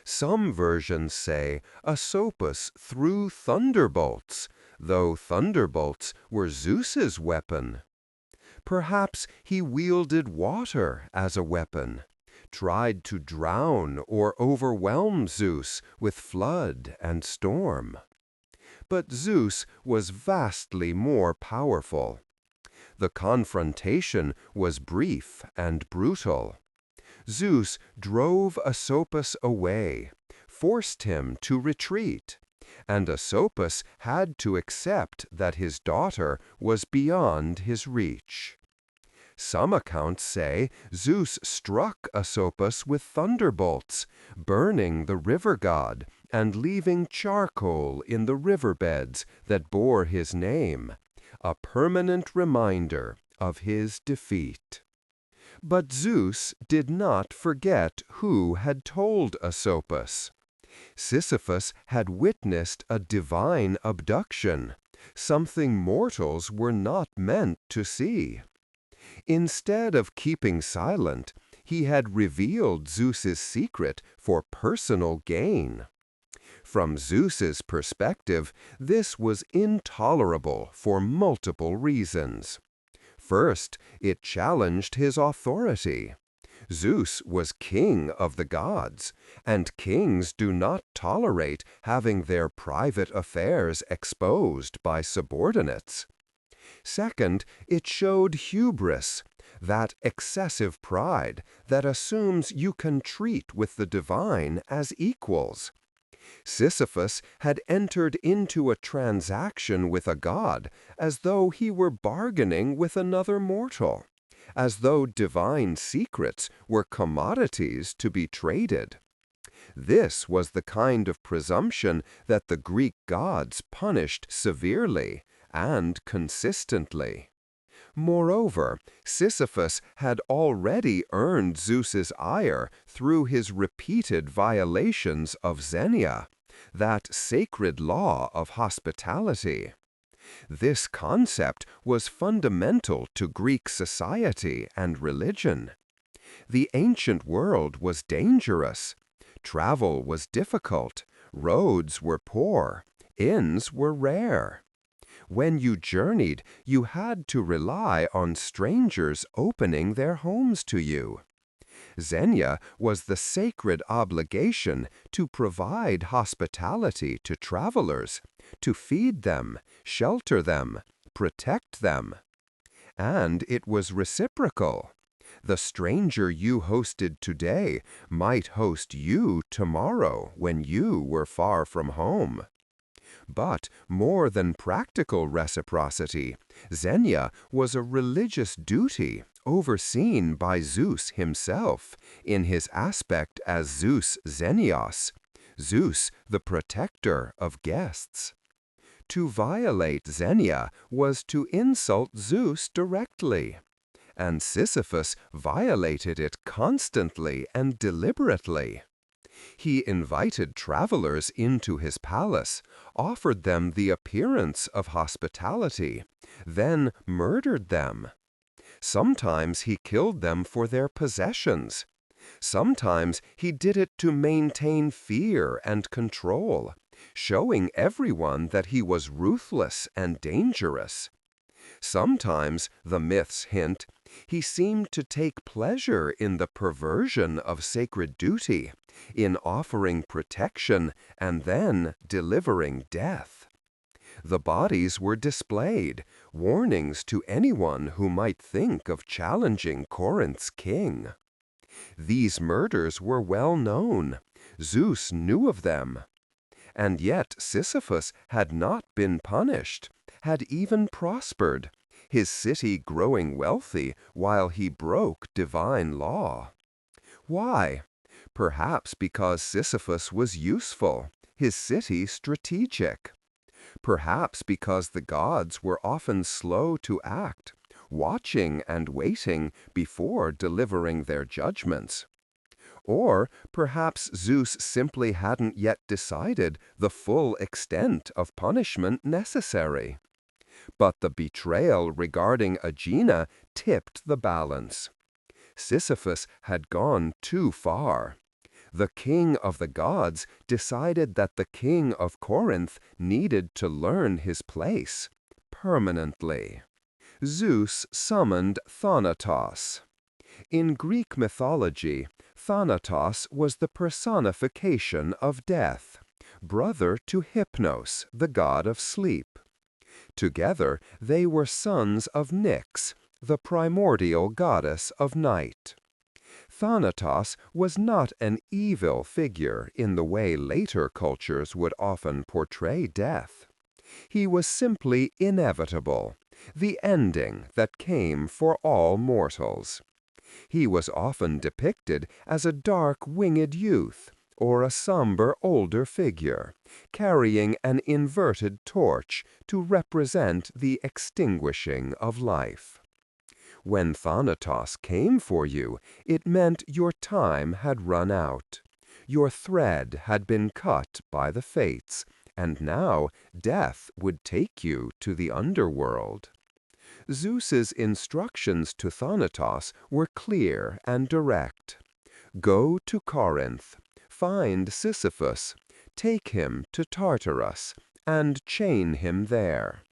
Some versions say Asopus threw thunderbolts, though thunderbolts were Zeus's weapon. Perhaps he wielded water as a weapon, tried to drown or overwhelm Zeus with flood and storm. But Zeus was vastly more powerful. The confrontation was brief and brutal. Zeus drove Asopus away, forced him to retreat, and Asopus had to accept that his daughter was beyond his reach. Some accounts say Zeus struck Asopus with thunderbolts, burning the river god and leaving charcoal in the riverbeds that bore his name, a permanent reminder of his defeat. But Zeus did not forget who had told Asopus. Sisyphus had witnessed a divine abduction, something mortals were not meant to see. Instead of keeping silent, he had revealed Zeus's secret for personal gain. From Zeus's perspective, this was intolerable for multiple reasons. First, it challenged his authority. Zeus was king of the gods, and kings do not tolerate having their private affairs exposed by subordinates. Second, it showed hubris, that excessive pride that assumes you can treat with the divine as equals. Sisyphus had entered into a transaction with a god as though he were bargaining with another mortal, as though divine secrets were commodities to be traded. This was the kind of presumption that the Greek gods punished severely and consistently. Moreover, Sisyphus had already earned Zeus's ire through his repeated violations of Xenia, that sacred law of hospitality. This concept was fundamental to Greek society and religion. The ancient world was dangerous. Travel was difficult. Roads were poor. Inns were rare. When you journeyed, you had to rely on strangers opening their homes to you. Xenia was the sacred obligation to provide hospitality to travelers, to feed them, shelter them, protect them. And it was reciprocal. The stranger you hosted today might host you tomorrow when you were far from home. But more than practical reciprocity, Xenia was a religious duty overseen by Zeus himself in his aspect as Zeus Xenios, Zeus the protector of guests. To violate Xenia was to insult Zeus directly, and Sisyphus violated it constantly and deliberately. He invited travelers into his palace, offered them the appearance of hospitality, then murdered them. Sometimes he killed them for their possessions. Sometimes he did it to maintain fear and control, showing everyone that he was ruthless and dangerous. Sometimes, the myths hint, he seemed to take pleasure in the perversion of sacred duty, in offering protection and then delivering death. The bodies were displayed, warnings to anyone who might think of challenging Corinth's king. These murders were well known. Zeus knew of them. And yet Sisyphus had not been punished, had even prospered, his city growing wealthy while he broke divine law. Why? Perhaps because Sisyphus was useful, his city strategic. perhaps because the gods were often slow to act, watching and waiting before delivering their judgments. Or perhaps Zeus simply hadn't yet decided the full extent of punishment necessary. But the betrayal regarding Aegina tipped the balance. Sisyphus had gone too far. The king of the gods decided that the king of Corinth needed to learn his place permanently. Zeus summoned Thanatos. In Greek mythology, Thanatos was the personification of death, brother to Hypnos, the god of sleep. Together, they were sons of Nyx, the primordial goddess of night. Thanatos was not an evil figure in the way later cultures would often portray death. He was simply inevitable, the ending that came for all mortals. He was often depicted as a dark winged youth or a somber older figure, carrying an inverted torch to represent the extinguishing of life. When Thanatos came for you, it meant your time had run out. Your thread had been cut by the fates, and now death would take you to the underworld. Zeus's instructions to Thanatos were clear and direct. Go to Corinth, find Sisyphus, take him to Tartarus, and chain him there.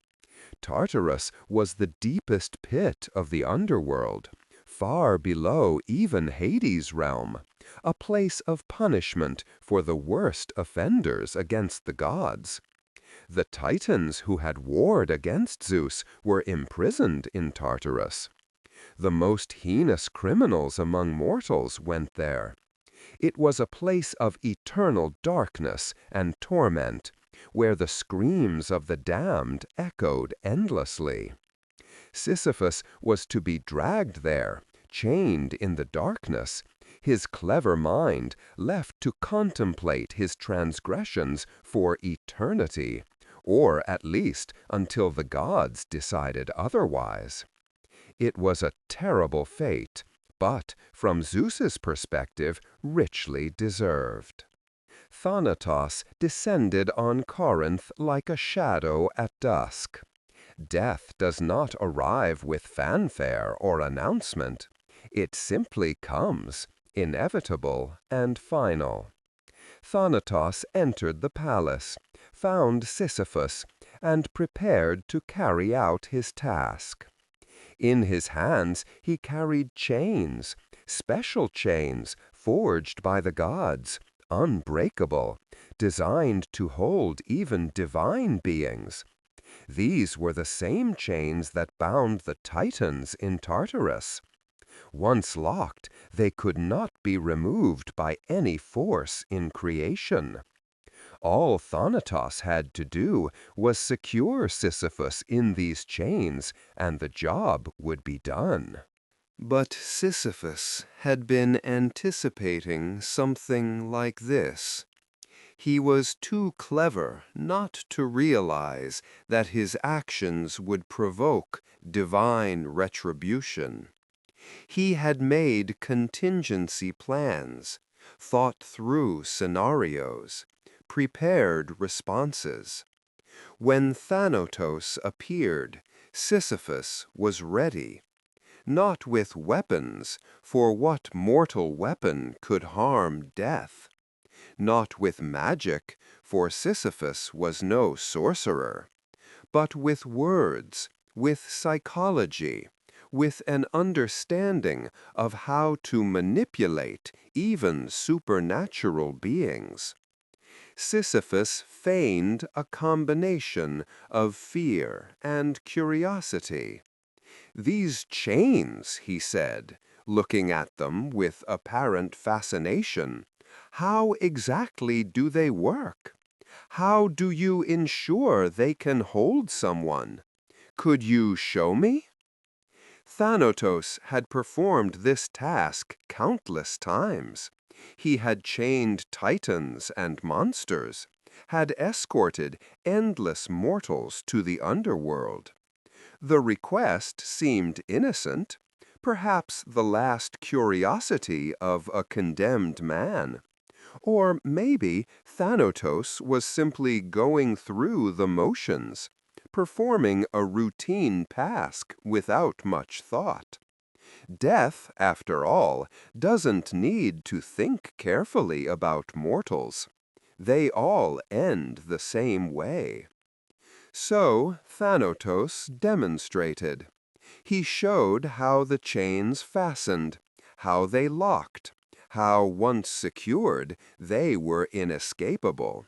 Tartarus was the deepest pit of the underworld, far below even Hades' realm, a place of punishment for the worst offenders against the gods. The Titans who had warred against Zeus were imprisoned in Tartarus. The most heinous criminals among mortals went there. It was a place of eternal darkness and torment, where the screams of the damned echoed endlessly. Sisyphus was to be dragged there, chained in the darkness, his clever mind left to contemplate his transgressions for eternity, or at least until the gods decided otherwise. It was a terrible fate, but from Zeus's perspective, richly deserved. Thanatos descended on Corinth like a shadow at dusk. Death does not arrive with fanfare or announcement. It simply comes, inevitable and final. Thanatos entered the palace, found Sisyphus, and prepared to carry out his task. In his hands he carried chains, special chains forged by the gods, unbreakable, designed to hold even divine beings. These were the same chains that bound the Titans in Tartarus. Once locked, they could not be removed by any force in creation. All Thanatos had to do was secure Sisyphus in these chains, and the job would be done. But Sisyphus had been anticipating something like this. He was too clever not to realize that his actions would provoke divine retribution. He had made contingency plans, thought through scenarios, prepared responses. When Thanatos appeared, Sisyphus was ready. Not with weapons, for what mortal weapon could harm death? Not with magic, for Sisyphus was no sorcerer, but with words, with psychology, with an understanding of how to manipulate even supernatural beings. Sisyphus feigned a combination of fear and curiosity. "These chains," he said, looking at them with apparent fascination, "how exactly do they work? How do you ensure they can hold someone? Could you show me?" Thanatos had performed this task countless times. He had chained titans and monsters, had escorted endless mortals to the underworld. The request seemed innocent, perhaps the last curiosity of a condemned man. Or maybe Thanatos was simply going through the motions, performing a routine task without much thought. Death, after all, doesn't need to think carefully about mortals. They all end the same way. So Thanatos demonstrated. He showed how the chains fastened, how they locked, how once secured, they were inescapable.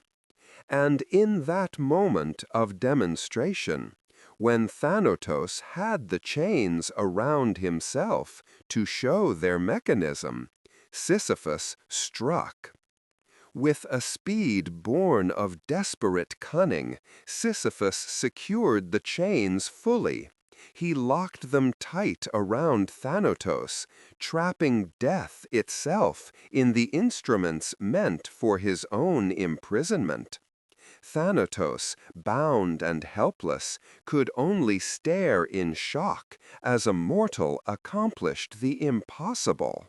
And in that moment of demonstration, when Thanatos had the chains around himself to show their mechanism, Sisyphus struck. With a speed born of desperate cunning, Sisyphus secured the chains fully. He locked them tight around Thanatos, trapping death itself in the instruments meant for his own imprisonment. Thanatos, bound and helpless, could only stare in shock as a mortal accomplished the impossible.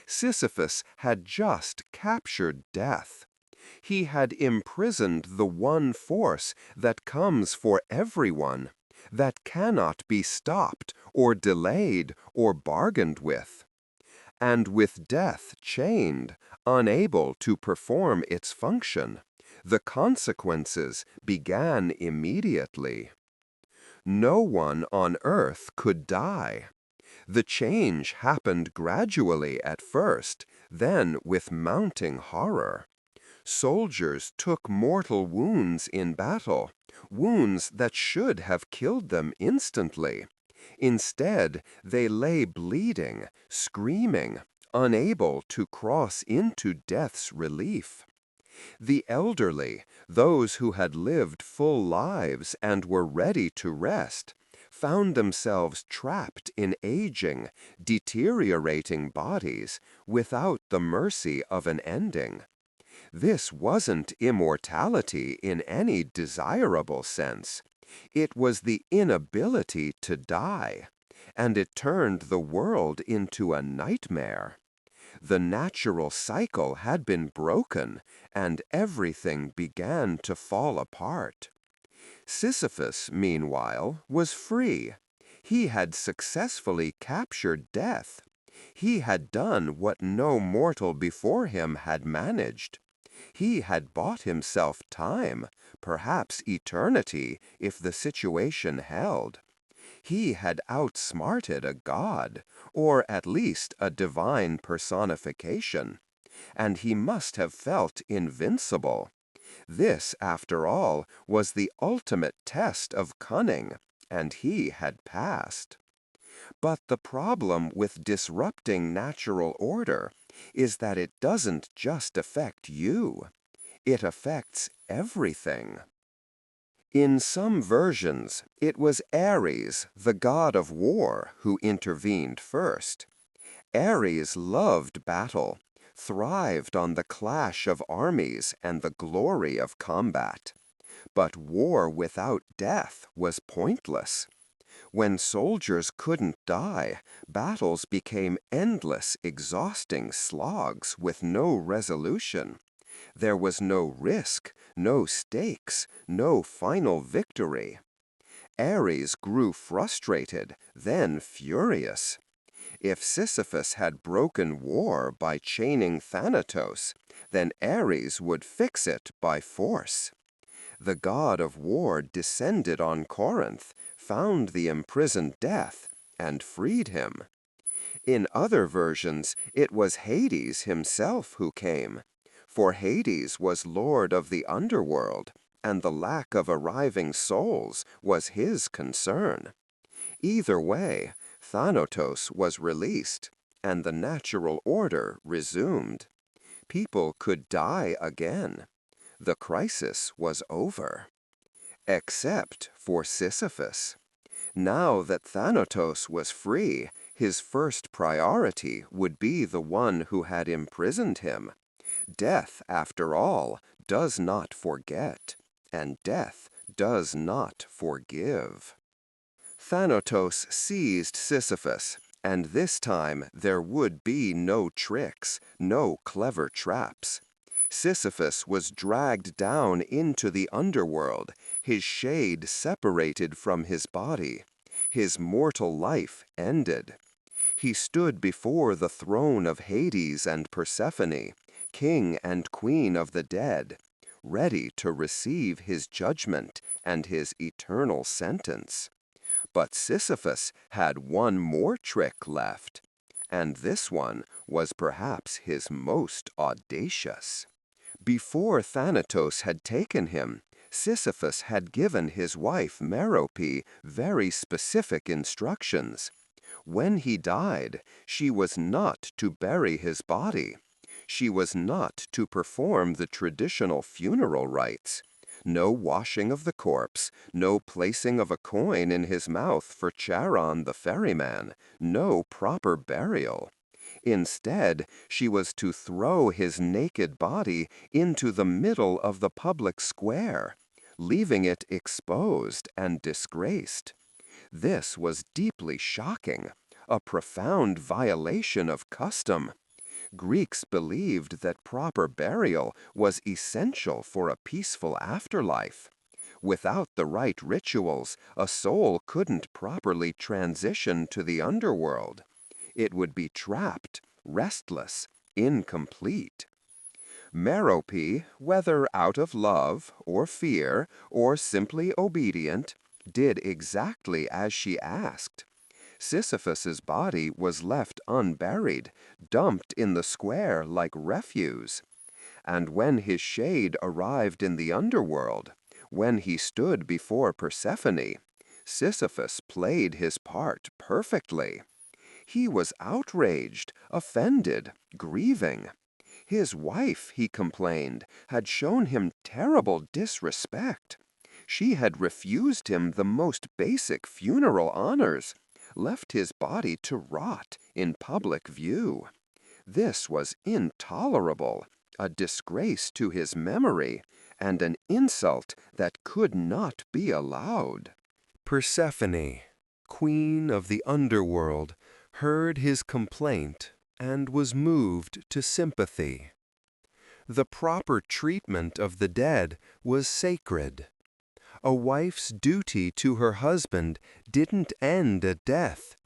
Sisyphus had just captured death. He had imprisoned the one force that comes for everyone, that cannot be stopped or delayed or bargained with. And with death chained, unable to perform its function, the consequences began immediately. No one on earth could die. The change happened gradually at first, then with mounting horror. Soldiers took mortal wounds in battle, wounds that should have killed them instantly. Instead, they lay bleeding, screaming, unable to cross into death's relief. The elderly, those who had lived full lives and were ready to rest, found themselves trapped in aging, deteriorating bodies without the mercy of an ending. This wasn't immortality in any desirable sense. It was the inability to die, and it turned the world into a nightmare. The natural cycle had been broken, and everything began to fall apart. Sisyphus, meanwhile, was free. He had successfully captured death. He had done what no mortal before him had managed. He had bought himself time, perhaps eternity, if the situation held. He had outsmarted a god, or at least a divine personification, and he must have felt invincible. This, after all, was the ultimate test of cunning, and he had passed. But the problem with disrupting natural order is that it doesn't just affect you. It affects everything. In some versions, it was Ares, the god of war, who intervened first. Ares loved battle, thrived on the clash of armies and the glory of combat. But war without death was pointless. When soldiers couldn't die, battles became endless, exhausting slogs with no resolution. There was no risk, no stakes, no final victory. Ares grew frustrated, then furious. If Sisyphus had broken war by chaining Thanatos, then Ares would fix it by force. The god of war descended on Corinth, found the imprisoned Death, and freed him. In other versions, it was Hades himself who came, for Hades was lord of the underworld, and the lack of arriving souls was his concern. Either way, Thanatos was released, and the natural order resumed. People could die again. The crisis was over. Except for Sisyphus. Now that Thanatos was free, his first priority would be the one who had imprisoned him. Death, after all, does not forget, and death does not forgive. Thanatos seized Sisyphus, and this time there would be no tricks, no clever traps. Sisyphus was dragged down into the underworld, his shade separated from his body. His mortal life ended. He stood before the throne of Hades and Persephone, king and queen of the dead, ready to receive his judgment and his eternal sentence. But Sisyphus had one more trick left, and this one was perhaps his most audacious. Before Thanatos had taken him, Sisyphus had given his wife Merope very specific instructions. When he died, she was not to bury his body. She was not to perform the traditional funeral rites. No washing of the corpse, no placing of a coin in his mouth for Charon the ferryman, no proper burial. Instead, she was to throw his naked body into the middle of the public square, leaving it exposed and disgraced. This was deeply shocking, a profound violation of custom. Greeks believed that proper burial was essential for a peaceful afterlife. Without the right rituals, a soul couldn't properly transition to the underworld. It would be trapped, restless, incomplete. Merope, whether out of love, or fear, or simply obedient, did exactly as she asked. Sisyphus's body was left unburied, dumped in the square like refuse. And when his shade arrived in the underworld, when he stood before Persephone, Sisyphus played his part perfectly. He was outraged, offended, grieving. His wife, he complained, had shown him terrible disrespect. She had refused him the most basic funeral honors, left his body to rot in public view. This was intolerable, a disgrace to his memory, and an insult that could not be allowed. Persephone, queen of the underworld, heard his complaint and was moved to sympathy. The proper treatment of the dead was sacred. A wife's duty to her husband didn't end at death.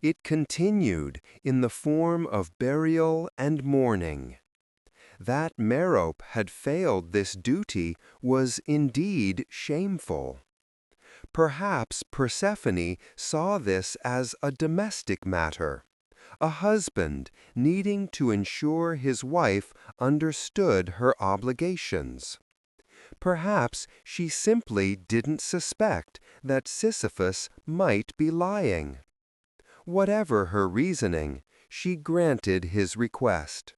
It continued in the form of burial and mourning. That Merope had failed this duty was indeed shameful. Perhaps Persephone saw this as a domestic matter, a husband needing to ensure his wife understood her obligations. Perhaps she simply didn't suspect that Sisyphus might be lying. Whatever her reasoning, she granted his request.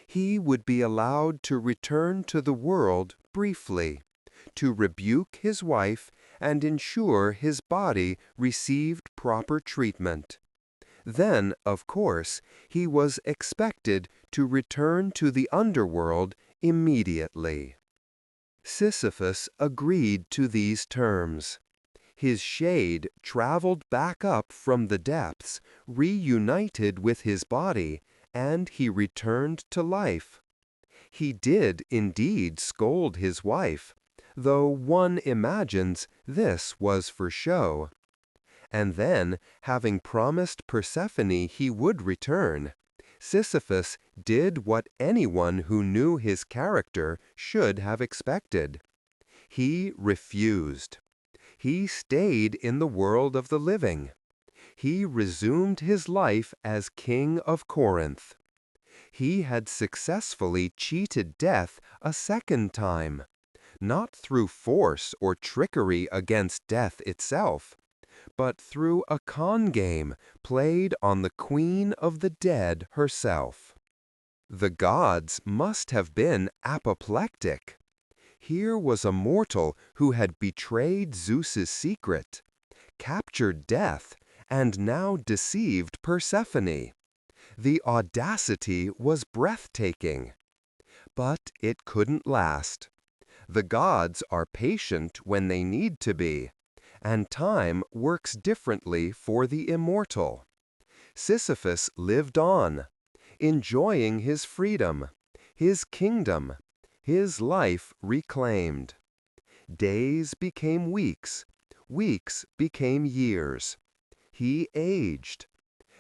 He would be allowed to return to the world briefly, to rebuke his wife and ensure his body received proper treatment. Then, of course, he was expected to return to the underworld immediately. Sisyphus agreed to these terms. His shade traveled back up from the depths, reunited with his body, and he returned to life. He did indeed scold his wife, though one imagines this was for show. And then, having promised Persephone he would return, Sisyphus did what anyone who knew his character should have expected. He refused. He stayed in the world of the living. He resumed his life as king of Corinth. He had successfully cheated death a second time, not through force or trickery against death itself, but through a con game played on the queen of the dead herself. The gods must have been apoplectic. Here was a mortal who had betrayed Zeus's secret, captured death, and now deceived Persephone. The audacity was breathtaking. But it couldn't last. The gods are patient when they need to be, and time works differently for the immortal. Sisyphus lived on, enjoying his freedom, his kingdom, his life reclaimed. Days became weeks, weeks became years. He aged,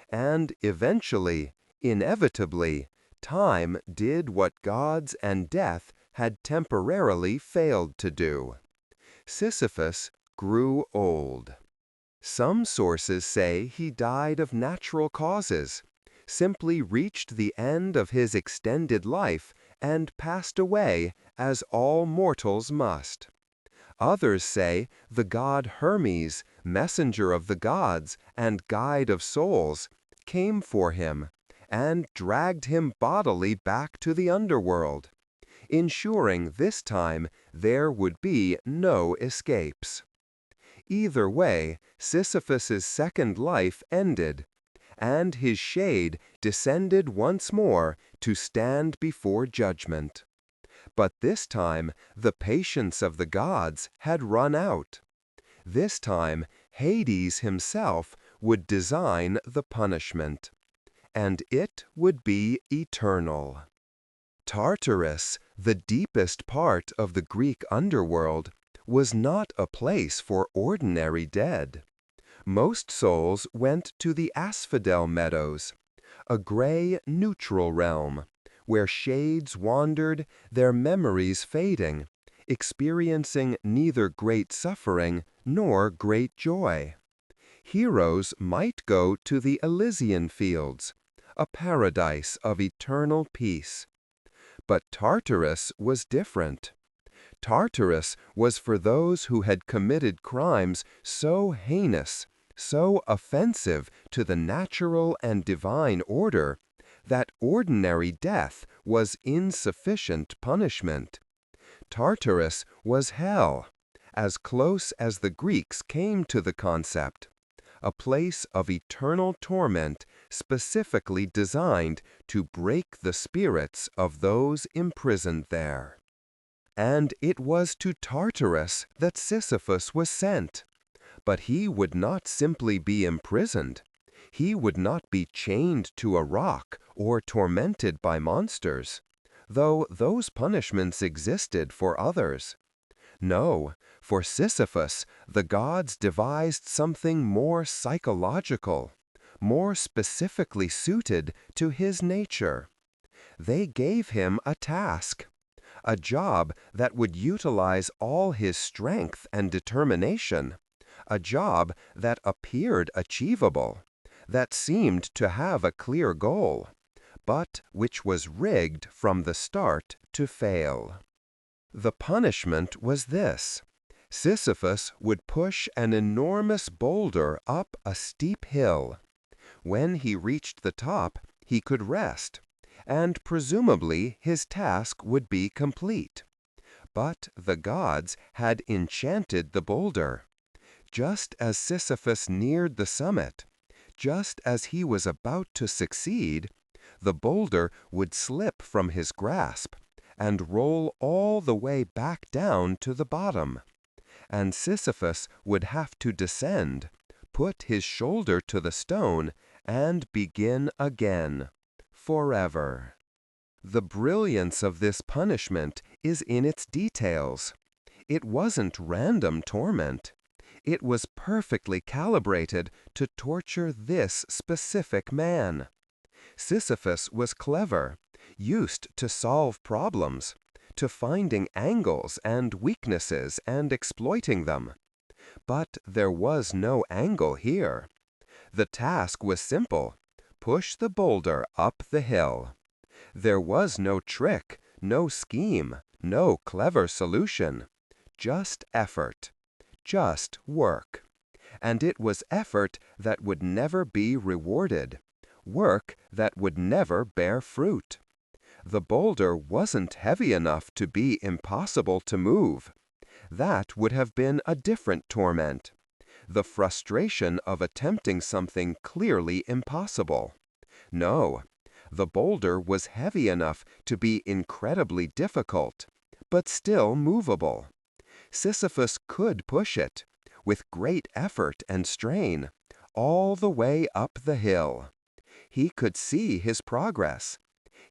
and eventually, inevitably, time did what gods and death had temporarily failed to do. Sisyphus grew old. Some sources say he died of natural causes, simply reached the end of his extended life and passed away as all mortals must. Others say the god Hermes, messenger of the gods and guide of souls, came for him and dragged him bodily back to the underworld, ensuring this time there would be no escapes. Either way, Sisyphus's second life ended, and his shade descended once more to stand before judgment. But this time the patience of the gods had run out. This time Hades himself would design the punishment, and it would be eternal. Tartarus, the deepest part of the Greek underworld, was not a place for ordinary dead. Most souls went to the asphodel meadows, a gray, neutral realm, where shades wandered, their memories fading, experiencing neither great suffering nor great joy. Heroes might go to the Elysian fields, a paradise of eternal peace. But Tartarus was different. Tartarus was for those who had committed crimes so heinous, so offensive to the natural and divine order, that ordinary death was insufficient punishment. Tartarus was hell, as close as the Greeks came to the concept, a place of eternal torment specifically designed to break the spirits of those imprisoned there. And it was to Tartarus that Sisyphus was sent. But he would not simply be imprisoned. He would not be chained to a rock or tormented by monsters, though those punishments existed for others. No, for Sisyphus, the gods devised something more psychological, more specifically suited to his nature. They gave him a task, a job that would utilize all his strength and determination, a job that appeared achievable, that seemed to have a clear goal, but which was rigged from the start to fail. The punishment was this: Sisyphus would push an enormous boulder up a steep hill. When he reached the top, he could rest, and presumably his task would be complete. But the gods had enchanted the boulder. Just as Sisyphus neared the summit, just as he was about to succeed, the boulder would slip from his grasp and roll all the way back down to the bottom. And Sisyphus would have to descend, put his shoulder to the stone, and begin again, forever. The brilliance of this punishment is in its details. It wasn't random torment. It was perfectly calibrated to torture this specific man. Sisyphus was clever, used to solve problems, to finding angles and weaknesses and exploiting them. But there was no angle here. The task was simple: push the boulder up the hill. There was no trick, no scheme, no clever solution. Just effort. Just work. And it was effort that would never be rewarded. Work that would never bear fruit. The boulder wasn't heavy enough to be impossible to move. That would have been a different torment. The frustration of attempting something clearly impossible. No, The boulder was heavy enough to be incredibly difficult, but still movable. Sisyphus could push it, with great effort and strain, all the way up the hill. He could see his progress.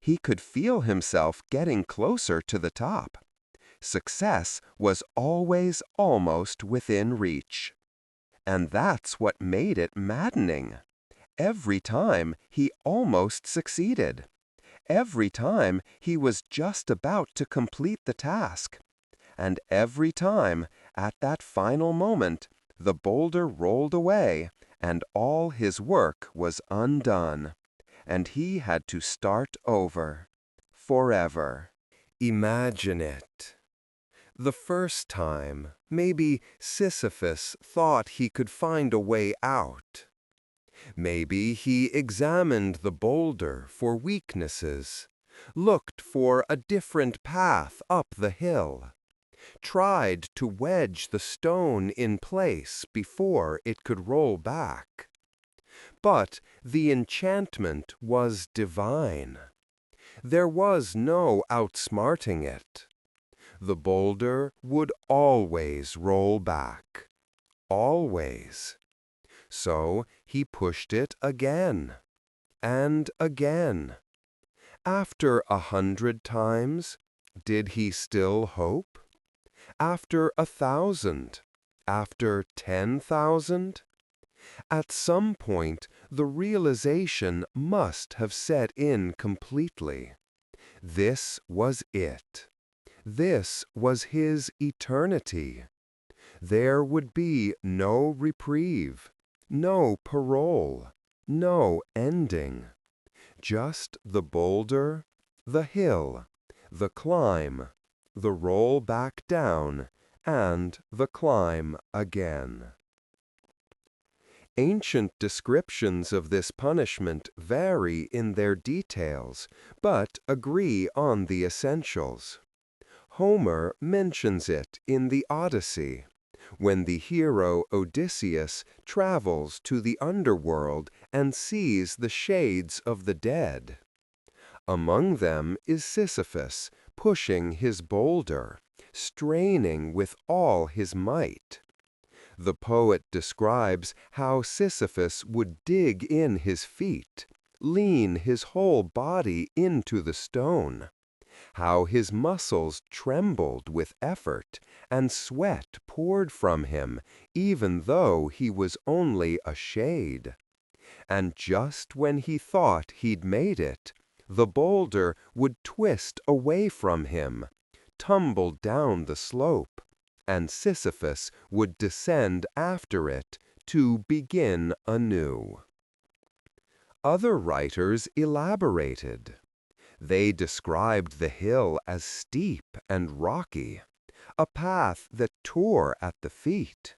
He could feel himself getting closer to the top. Success was always almost within reach. And that's what made it maddening. Every time he almost succeeded. Every time he was just about to complete the task. And every time, at that final moment, the boulder rolled away and all his work was undone. And he had to start over. Forever. Imagine it. The first time, maybe Sisyphus thought he could find a way out. Maybe he examined the boulder for weaknesses, looked for a different path up the hill, tried to wedge the stone in place before it could roll back. But the enchantment was divine. There was no outsmarting it. The boulder would always roll back. Always. So he pushed it again. And again. After 100 times, did he still hope? After 1,000? After 10,000? At some point, the realization must have set in completely. This was it. This was his eternity. There would be no reprieve, no parole, no ending. Just the boulder, the hill, the climb, the roll back down, and the climb again. Ancient descriptions of this punishment vary in their details, but agree on the essentials. Homer mentions it in the Odyssey, when the hero Odysseus travels to the underworld and sees the shades of the dead. Among them is Sisyphus, pushing his boulder, straining with all his might. The poet describes how Sisyphus would dig in his feet, lean his whole body into the stone, how his muscles trembled with effort, and sweat poured from him, even though he was only a shade. And just when he thought he'd made it, the boulder would twist away from him, tumble down the slope, and Sisyphus would descend after it to begin anew. Other writers elaborated. They described the hill as steep and rocky, a path that tore at the feet.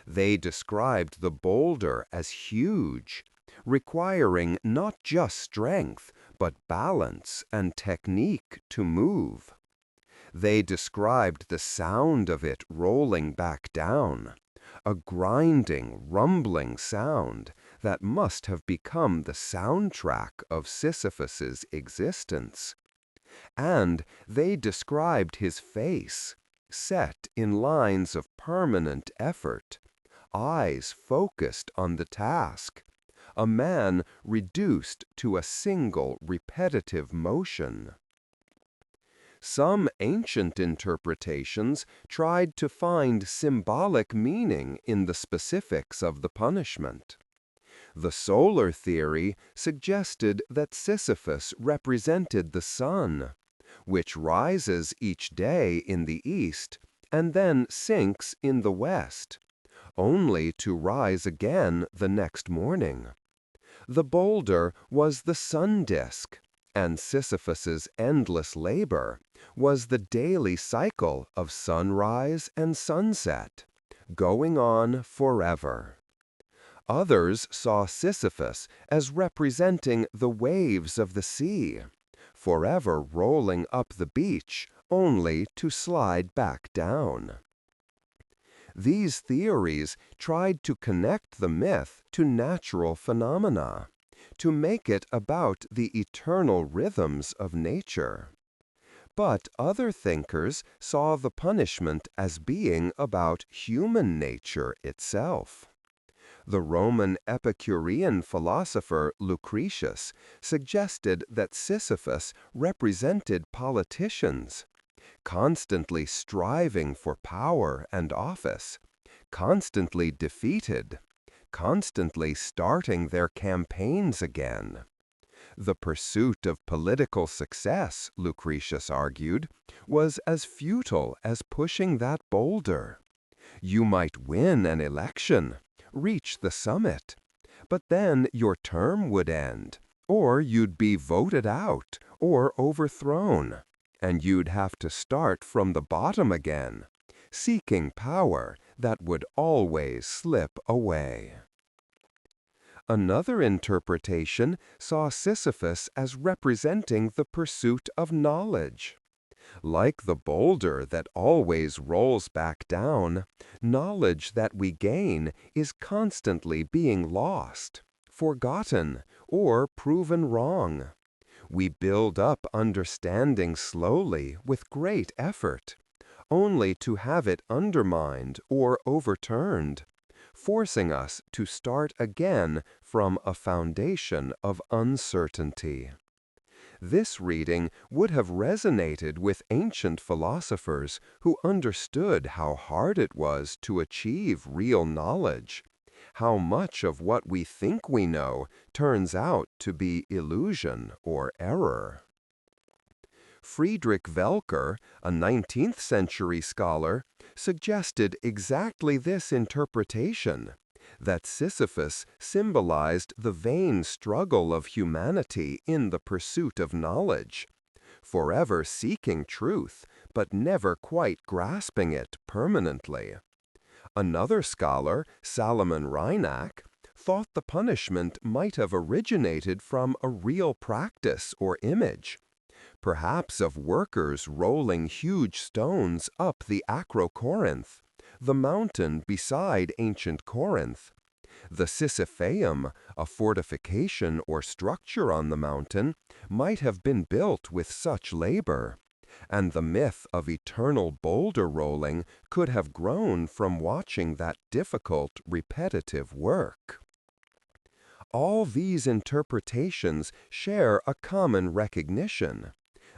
They described the boulder as huge, requiring not just strength, but balance and technique to move. They described the sound of it rolling back down, a grinding, rumbling sound that must have become the soundtrack of Sisyphus's existence. And they described his face, set in lines of permanent effort, eyes focused on the task, a man reduced to a single repetitive motion. Some ancient interpretations tried to find symbolic meaning in the specifics of the punishment. The solar theory suggested that Sisyphus represented the sun, which rises each day in the east and then sinks in the west, only to rise again the next morning. The boulder was the sun disk, and Sisyphus's endless labor was the daily cycle of sunrise and sunset, going on forever. Others saw Sisyphus as representing the waves of the sea, forever rolling up the beach only to slide back down. These theories tried to connect the myth to natural phenomena, to make it about the eternal rhythms of nature. But other thinkers saw the punishment as being about human nature itself. The Roman Epicurean philosopher Lucretius suggested that Sisyphus represented politicians, constantly striving for power and office, constantly defeated, constantly starting their campaigns again. The pursuit of political success, Lucretius argued, was as futile as pushing that boulder. You might win an election, reach the summit, but then your term would end, or you'd be voted out or overthrown, and you'd have to start from the bottom again, seeking power that would always slip away. Another interpretation saw Sisyphus as representing the pursuit of knowledge. Like the boulder that always rolls back down, knowledge that we gain is constantly being lost, forgotten, or proven wrong. We build up understanding slowly with great effort, only to have it undermined or overturned, forcing us to start again from a foundation of uncertainty. This reading would have resonated with ancient philosophers who understood how hard it was to achieve real knowledge, how much of what we think we know turns out to be illusion or error. Friedrich Welcker, a 19th century scholar, suggested exactly this interpretation, that Sisyphus symbolized the vain struggle of humanity in the pursuit of knowledge, forever seeking truth, but never quite grasping it permanently. Another scholar, Salomon Reinach, thought the punishment might have originated from a real practice or image, perhaps of workers rolling huge stones up the Acrocorinth, the mountain beside ancient Corinth. The Sisypheum, a fortification or structure on the mountain, might have been built with such labor, and the myth of eternal boulder rolling could have grown from watching that difficult, repetitive work. All these interpretations share a common recognition.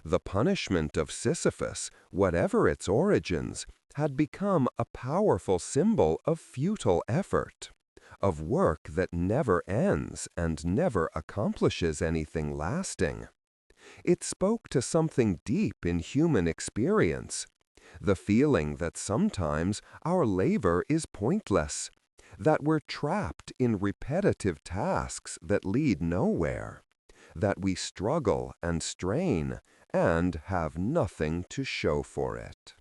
The punishment of Sisyphus, whatever its origins, had become a powerful symbol of futile effort, of work that never ends and never accomplishes anything lasting. It spoke to something deep in human experience, the feeling that sometimes our labor is pointless, that we're trapped in repetitive tasks that lead nowhere, that we struggle and strain and have nothing to show for it.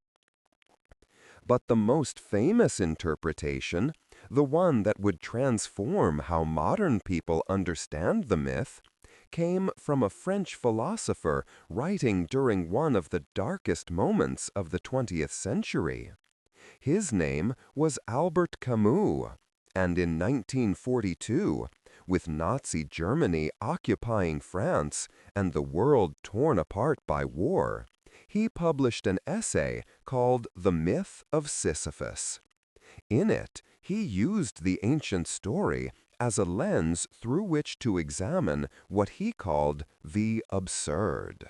But the most famous interpretation, the one that would transform how modern people understand the myth, came from a French philosopher writing during one of the darkest moments of the 20th century. His name was Albert Camus, and in 1942, with Nazi Germany occupying France and the world torn apart by war, he published an essay called The Myth of Sisyphus. In it, he used the ancient story as a lens through which to examine what he called the absurd.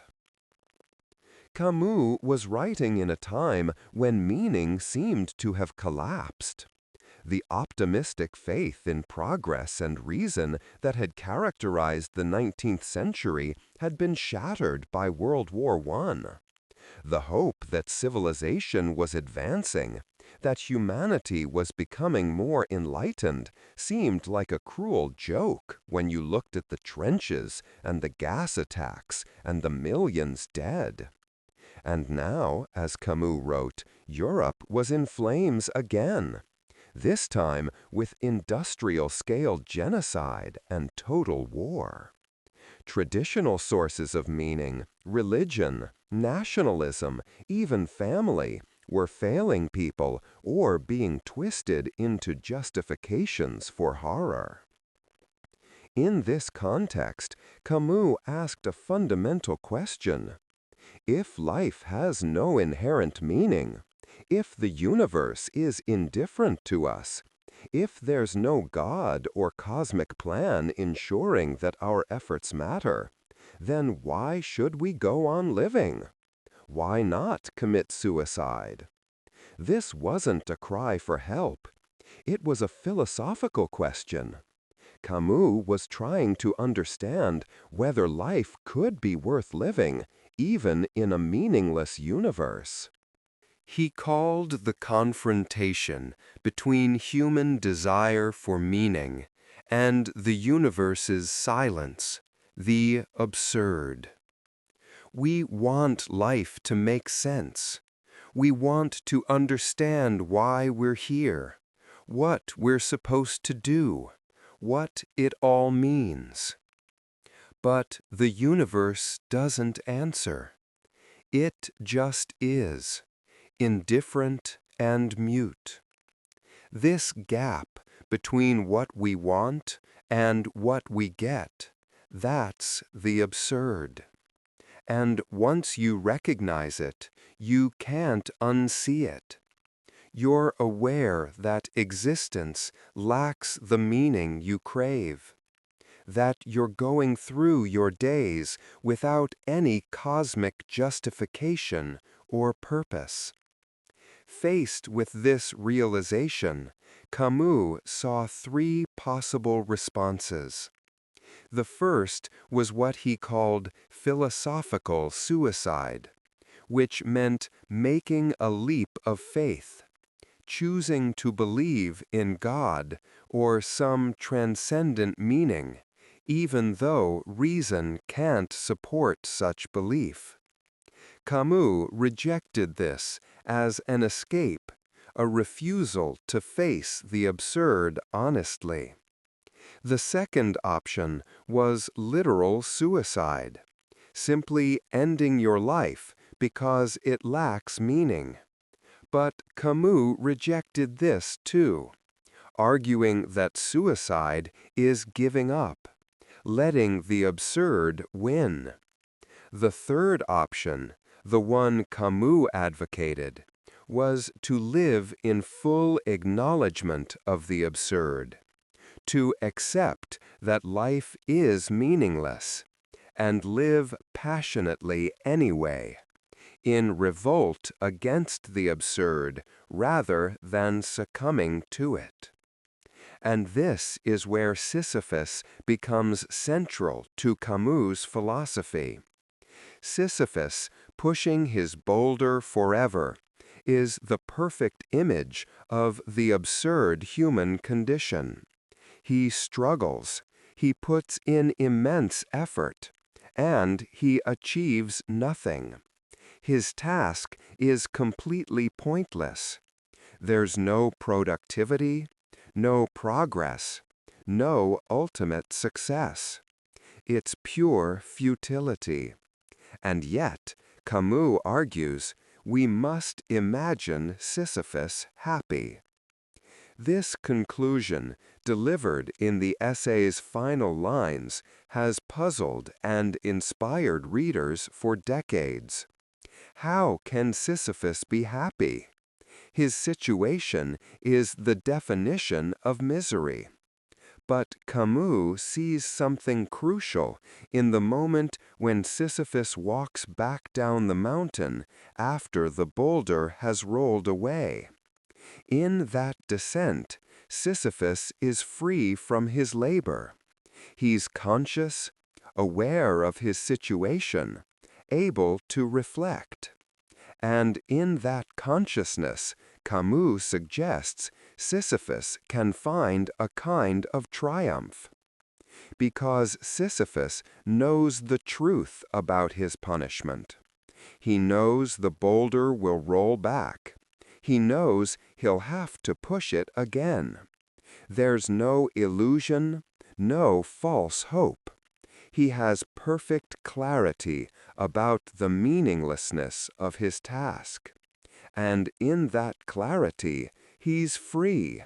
Camus was writing in a time when meaning seemed to have collapsed. The optimistic faith in progress and reason that had characterized the 19th century had been shattered by World War I. The hope that civilization was advancing, that humanity was becoming more enlightened, seemed like a cruel joke when you looked at the trenches and the gas attacks and the millions dead. And now, as Camus wrote, Europe was in flames again, this time with industrial-scale genocide and total war. Traditional sources of meaning, religion, nationalism, even family, were failing people or being twisted into justifications for horror. In this context, Camus asked a fundamental question. If life has no inherent meaning, if the universe is indifferent to us, if there's no God or cosmic plan ensuring that our efforts matter, then why should we go on living? Why not commit suicide? This wasn't a cry for help. It was a philosophical question. Camus was trying to understand whether life could be worth living, even in a meaningless universe. He called the confrontation between human desire for meaning and the universe's silence the absurd. We want life to make sense. We want to understand why we're here, what we're supposed to do, what it all means. But the universe doesn't answer. It just is, indifferent and mute. This gap between what we want and what we get, that's the absurd. And once you recognize it, you can't unsee it. You're aware that existence lacks the meaning you crave, that you're going through your days without any cosmic justification or purpose. Faced with this realization, Camus saw three possible responses. The first was what he called philosophical suicide, which meant making a leap of faith, choosing to believe in God or some transcendent meaning, even though reason can't support such belief. Camus rejected this as an escape, a refusal to face the absurd honestly. The second option was literal suicide, simply ending your life because it lacks meaning. But Camus rejected this too, arguing that suicide is giving up, letting the absurd win. The third option, the one Camus advocated, was to live in full acknowledgement of the absurd, to accept that life is meaningless, and live passionately anyway, in revolt against the absurd rather than succumbing to it. And this is where Sisyphus becomes central to Camus' philosophy. Sisyphus, pushing his boulder forever, is the perfect image of the absurd human condition. He struggles, he puts in immense effort, and he achieves nothing. His task is completely pointless. There's no productivity, no progress, no ultimate success. It's pure futility. And yet, Camus argues, we must imagine Sisyphus happy. This conclusion, delivered in the essay's final lines, has puzzled and inspired readers for decades. How can Sisyphus be happy? His situation is the definition of misery. But Camus sees something crucial in the moment when Sisyphus walks back down the mountain after the boulder has rolled away. In that descent, Sisyphus is free from his labor. He's conscious, aware of his situation, able to reflect. And in that consciousness, Camus suggests Sisyphus can find a kind of triumph. Because Sisyphus knows the truth about his punishment. He knows the boulder will roll back. He knows he'll have to push it again. There's no illusion, no false hope. He has perfect clarity about the meaninglessness of his task. And in that clarity, he's free.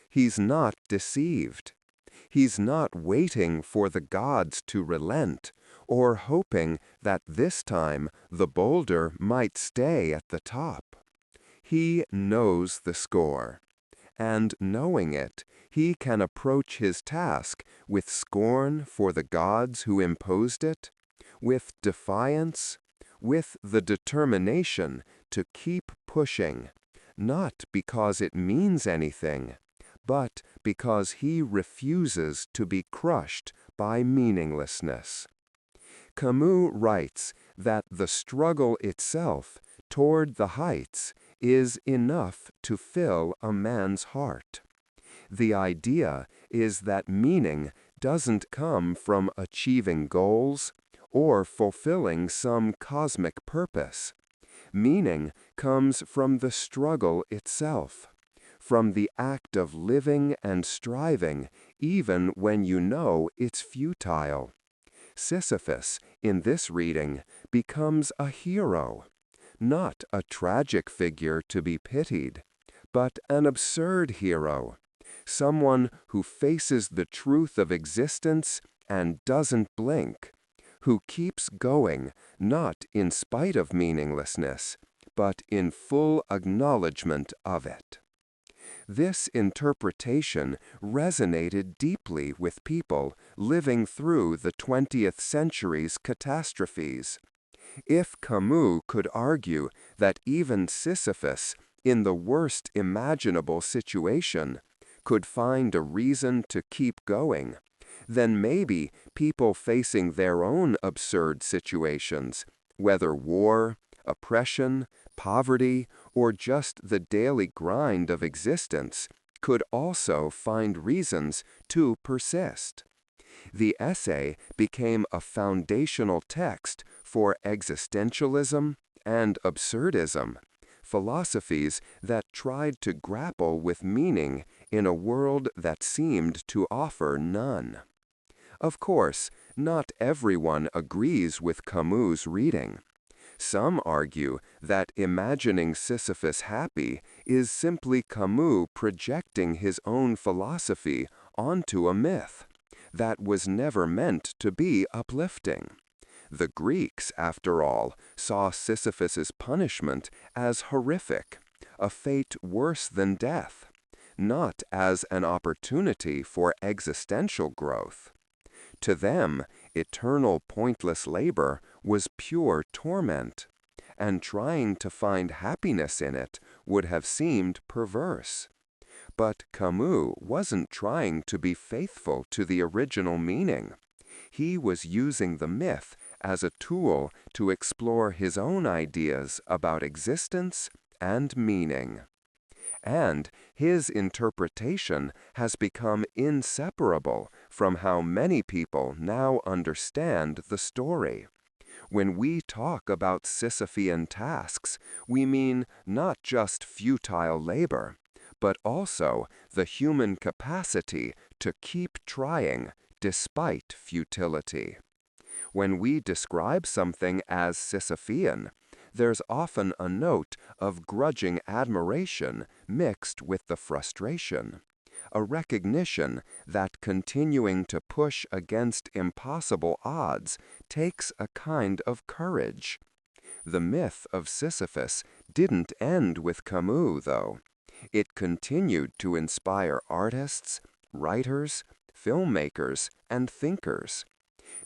He's not deceived. He's not waiting for the gods to relent, or hoping that this time the boulder might stay at the top. He knows the score, and knowing it, he can approach his task with scorn for the gods who imposed it, with defiance, with the determination to keep pushing, not because it means anything, but because he refuses to be crushed by meaninglessness. Camus writes that the struggle itself toward the heights is enough to fill a man's heart. The idea is that meaning doesn't come from achieving goals or fulfilling some cosmic purpose. Meaning comes from the struggle itself, from the act of living and striving even when you know it's futile. Sisyphus, in this reading, becomes a hero, not a tragic figure to be pitied, but an absurd hero, someone who faces the truth of existence and doesn't blink, who keeps going not in spite of meaninglessness, but in full acknowledgement of it. This interpretation resonated deeply with people living through the 20th century's catastrophes. If Camus could argue that even Sisyphus, in the worst imaginable situation, could find a reason to keep going, then maybe people facing their own absurd situations, whether war, oppression, poverty, or just the daily grind of existence, could also find reasons to persist. The essay became a foundational text for existentialism and absurdism, philosophies that tried to grapple with meaning in a world that seemed to offer none. Of course, not everyone agrees with Camus' reading. Some argue that imagining Sisyphus happy is simply Camus projecting his own philosophy onto a myth that was never meant to be uplifting. The Greeks, after all, saw Sisyphus's punishment as horrific, a fate worse than death, not as an opportunity for existential growth. To them, eternal pointless labor was pure torment, and trying to find happiness in it would have seemed perverse. But Camus wasn't trying to be faithful to the original meaning. He was using the myth as a tool to explore his own ideas about existence and meaning. And his interpretation has become inseparable from how many people now understand the story. When we talk about Sisyphean tasks, we mean not just futile labor, but also the human capacity to keep trying despite futility. When we describe something as Sisyphean, there's often a note of grudging admiration mixed with the frustration, a recognition that continuing to push against impossible odds takes a kind of courage. The myth of Sisyphus didn't end with Camus, though. It continued to inspire artists, writers, filmmakers, and thinkers.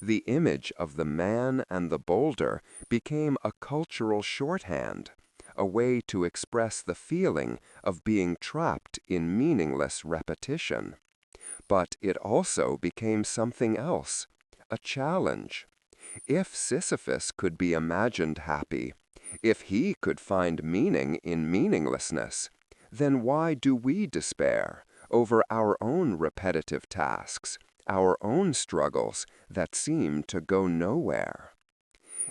The image of the man and the boulder became a cultural shorthand, a way to express the feeling of being trapped in meaningless repetition. But it also became something else, a challenge. If Sisyphus could be imagined happy, if he could find meaning in meaninglessness, then why do we despair over our own repetitive tasks, our own struggles that seem to go nowhere?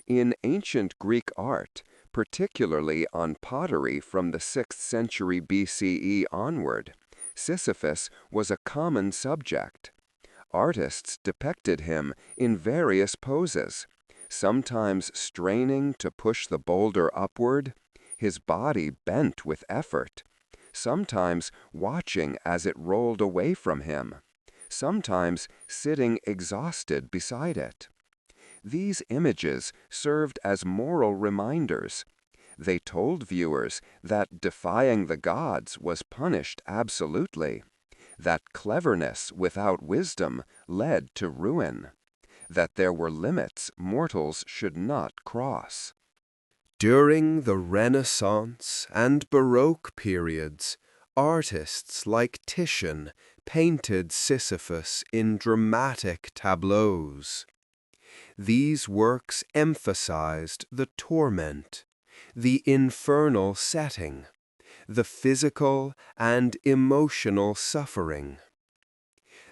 In ancient Greek art, particularly on pottery from the 6th century BCE onward, Sisyphus was a common subject. Artists depicted him in various poses, sometimes straining to push the boulder upward, his body bent with effort, sometimes watching as it rolled away from him, sometimes sitting exhausted beside it. These images served as moral reminders. They told viewers that defying the gods was punished absolutely, that cleverness without wisdom led to ruin, that there were limits mortals should not cross. During the Renaissance and Baroque periods, artists like Titian painted Sisyphus in dramatic tableaus. These works emphasized the torment, the infernal setting, the physical and emotional suffering.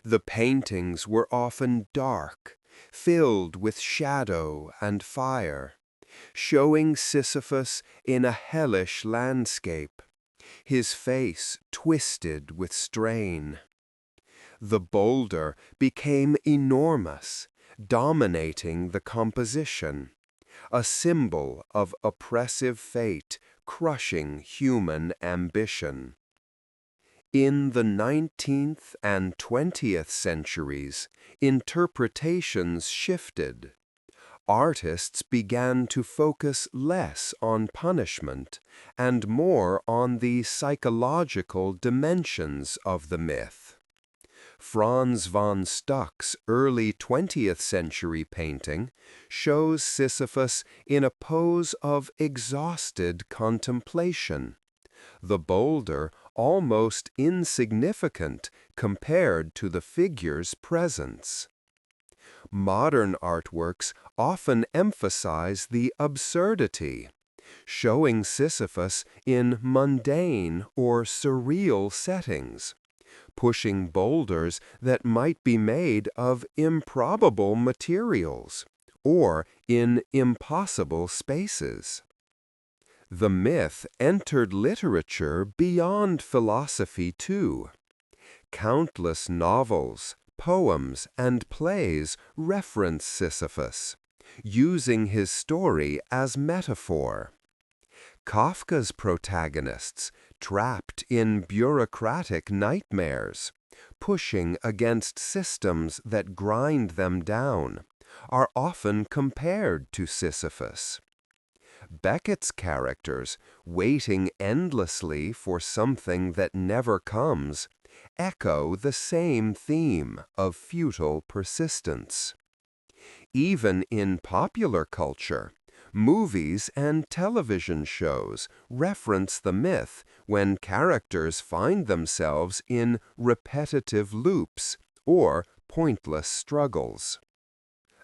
The paintings were often dark, filled with shadow and fire, showing Sisyphus in a hellish landscape, his face twisted with strain. The boulder became enormous, dominating the composition, a symbol of oppressive fate crushing human ambition. In the 19th and 20th centuries, interpretations shifted. Artists began to focus less on punishment and more on the psychological dimensions of the myth. Franz von Stuck's early 20th century painting shows Sisyphus in a pose of exhausted contemplation, the boulder almost insignificant compared to the figure's presence. Modern artworks often emphasize the absurdity, showing Sisyphus in mundane or surreal settings, pushing boulders that might be made of improbable materials or in impossible spaces. The myth entered literature beyond philosophy too. Countless novels, poems, and plays reference Sisyphus, using his story as metaphor. Kafka's protagonists, trapped in bureaucratic nightmares, pushing against systems that grind them down, are often compared to Sisyphus. Beckett's characters, waiting endlessly for something that never comes, echo the same theme of futile persistence. Even in popular culture, movies and television shows reference the myth when characters find themselves in repetitive loops or pointless struggles.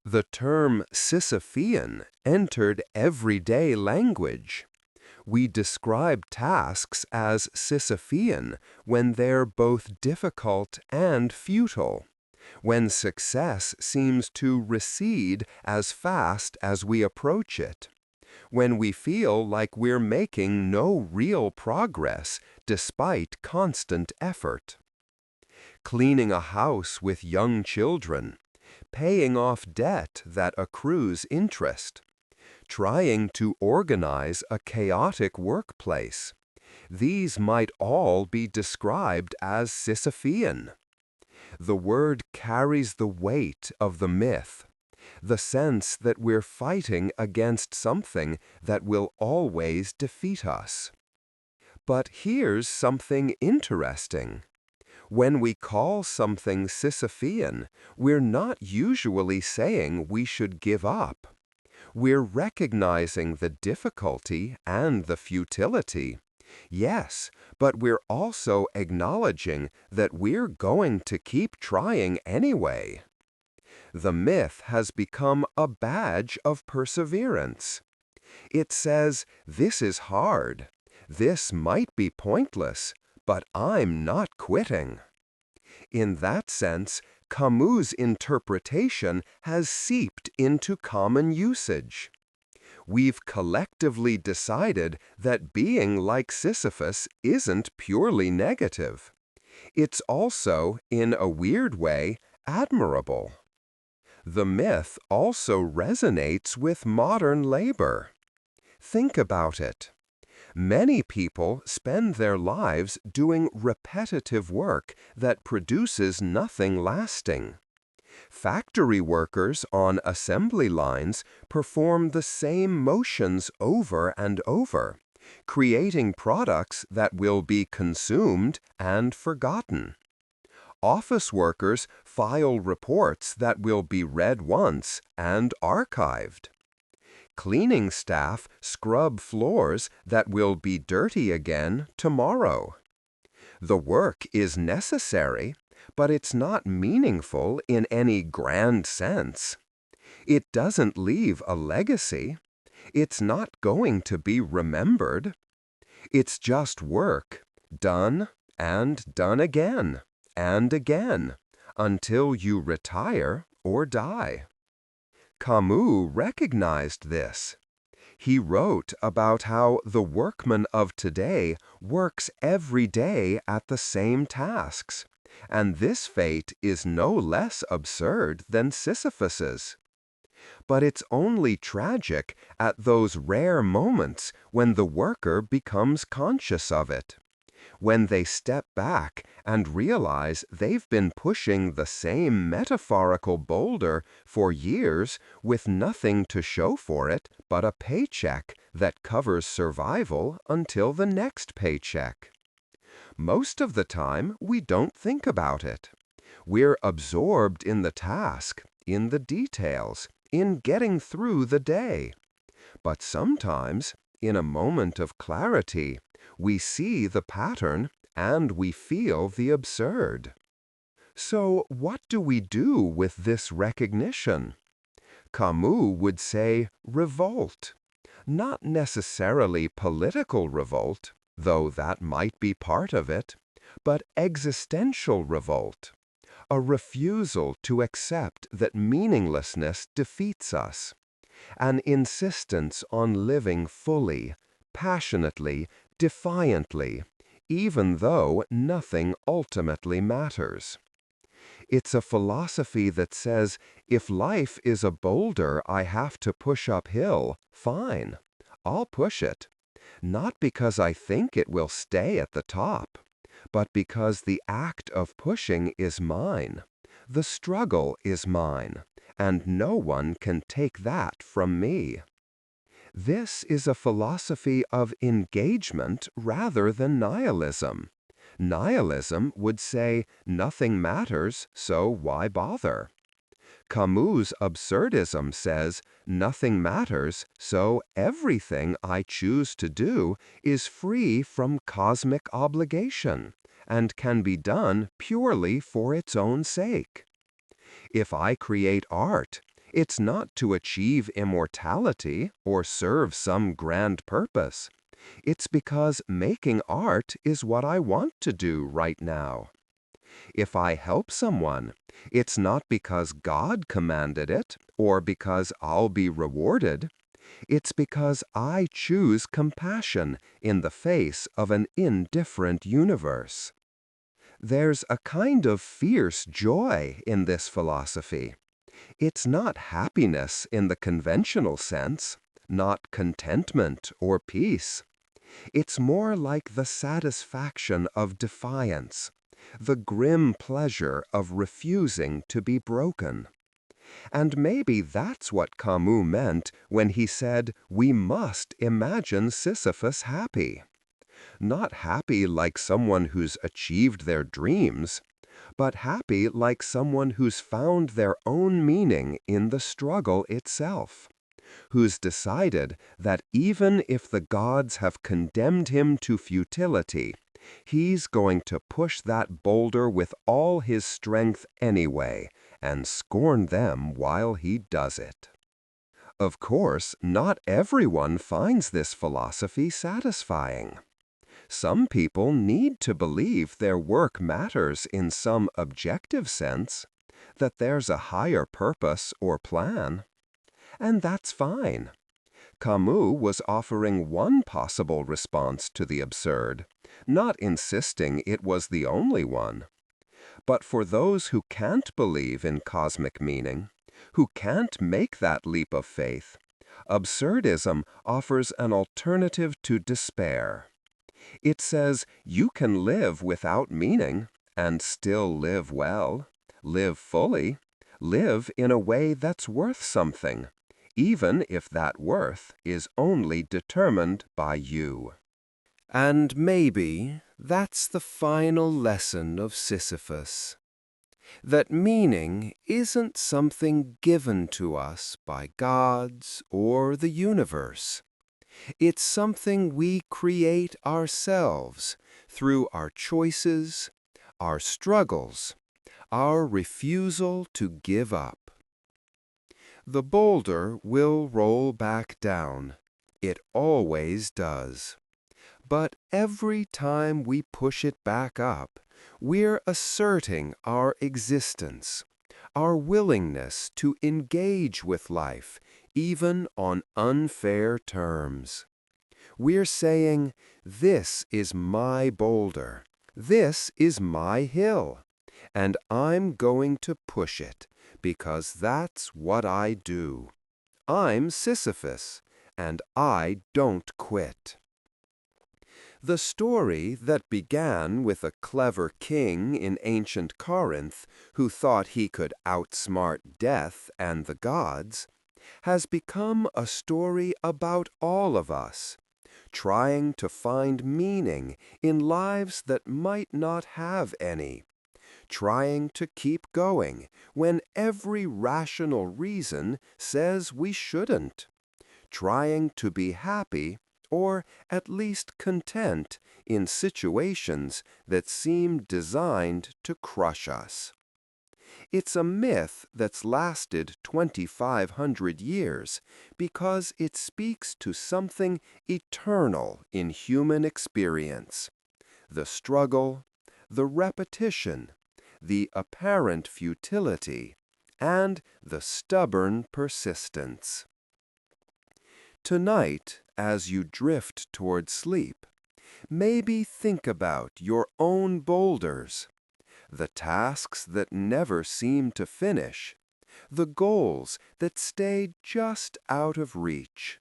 The term Sisyphean entered everyday language. We describe tasks as Sisyphean when they're both difficult and futile, when success seems to recede as fast as we approach it, when we feel like we're making no real progress despite constant effort. Cleaning a house with young children, paying off debt that accrues interest, trying to organize a chaotic workplace. These might all be described as Sisyphean. The word carries the weight of the myth, the sense that we're fighting against something that will always defeat us. But here's something interesting. When we call something Sisyphean, we're not usually saying we should give up. We're recognizing the difficulty and the futility. Yes, but we're also acknowledging that we're going to keep trying anyway. The myth has become a badge of perseverance. It says, this is hard, this might be pointless, but I'm not quitting. In that sense, Camus' interpretation has seeped into common usage. We've collectively decided that being like Sisyphus isn't purely negative. It's also, in a weird way, admirable. The myth also resonates with modern labor. Think about it. Many people spend their lives doing repetitive work that produces nothing lasting. Factory workers on assembly lines perform the same motions over and over, creating products that will be consumed and forgotten. Office workers file reports that will be read once and archived. Cleaning staff scrub floors that will be dirty again tomorrow. The work is necessary, but it's not meaningful in any grand sense. It doesn't leave a legacy. It's not going to be remembered. It's just work, done and done again and again, until you retire or die. Camus recognized this. He wrote about how the workman of today works every day at the same tasks, and this fate is no less absurd than Sisyphus's. But it's only tragic at those rare moments when the worker becomes conscious of it. When they step back and realize they've been pushing the same metaphorical boulder for years with nothing to show for it but a paycheck that covers survival until the next paycheck. Most of the time, we don't think about it. We're absorbed in the task, in the details, in getting through the day. But sometimes, in a moment of clarity, we see the pattern and we feel the absurd. So what do we do with this recognition? Camus would say revolt. Not necessarily political revolt, though that might be part of it, but existential revolt. A refusal to accept that meaninglessness defeats us. An insistence on living fully, passionately, defiantly, even though nothing ultimately matters. It's a philosophy that says, if life is a boulder I have to push uphill, fine, I'll push it. Not because I think it will stay at the top, but because the act of pushing is mine. The struggle is mine, and no one can take that from me. This is a philosophy of engagement rather than nihilism. Nihilism would say nothing matters, so why bother? Camus' absurdism says nothing matters, so everything I choose to do is free from cosmic obligation and can be done purely for its own sake. If I create art, it's not to achieve immortality or serve some grand purpose. It's because making art is what I want to do right now. If I help someone, it's not because God commanded it or because I'll be rewarded. It's because I choose compassion in the face of an indifferent universe. There's a kind of fierce joy in this philosophy. It's not happiness in the conventional sense, not contentment or peace. It's more like the satisfaction of defiance, the grim pleasure of refusing to be broken. And maybe that's what Camus meant when he said we must imagine Sisyphus happy. Not happy like someone who's achieved their dreams, but happy like someone who's found their own meaning in the struggle itself, who's decided that even if the gods have condemned him to futility, he's going to push that boulder with all his strength anyway, and scorn them while he does it. Of course, not everyone finds this philosophy satisfying. Some people need to believe their work matters in some objective sense, that there's a higher purpose or plan. And that's fine. Camus was offering one possible response to the absurd, not insisting it was the only one. But for those who can't believe in cosmic meaning, who can't make that leap of faith, Absurdism offers an alternative to despair. It says you can live without meaning and still live well, live fully, live in a way that's worth something, even if that worth is only determined by you. And maybe that's the final lesson of Sisyphus, that meaning isn't something given to us by gods or the universe. It's something we create ourselves through our choices, our struggles, our refusal to give up. The boulder will roll back down. It always does. But every time we push it back up, we're asserting our existence, our willingness to engage with life, even on unfair terms. We're saying, this is my boulder, this is my hill, and I'm going to push it, because that's what I do. I'm Sisyphus, and I don't quit. The story that began with a clever king in ancient Corinth who thought he could outsmart death and the gods has become a story about all of us, trying to find meaning in lives that might not have any, trying to keep going when every rational reason says we shouldn't, trying to be happy or at least content in situations that seem designed to crush us. It's a myth that's lasted 2,500 years because it speaks to something eternal in human experience: the struggle, the repetition, the apparent futility, and the stubborn persistence. Tonight, as you drift toward sleep, maybe think about your own boulders, the tasks that never seem to finish, the goals that stay just out of reach,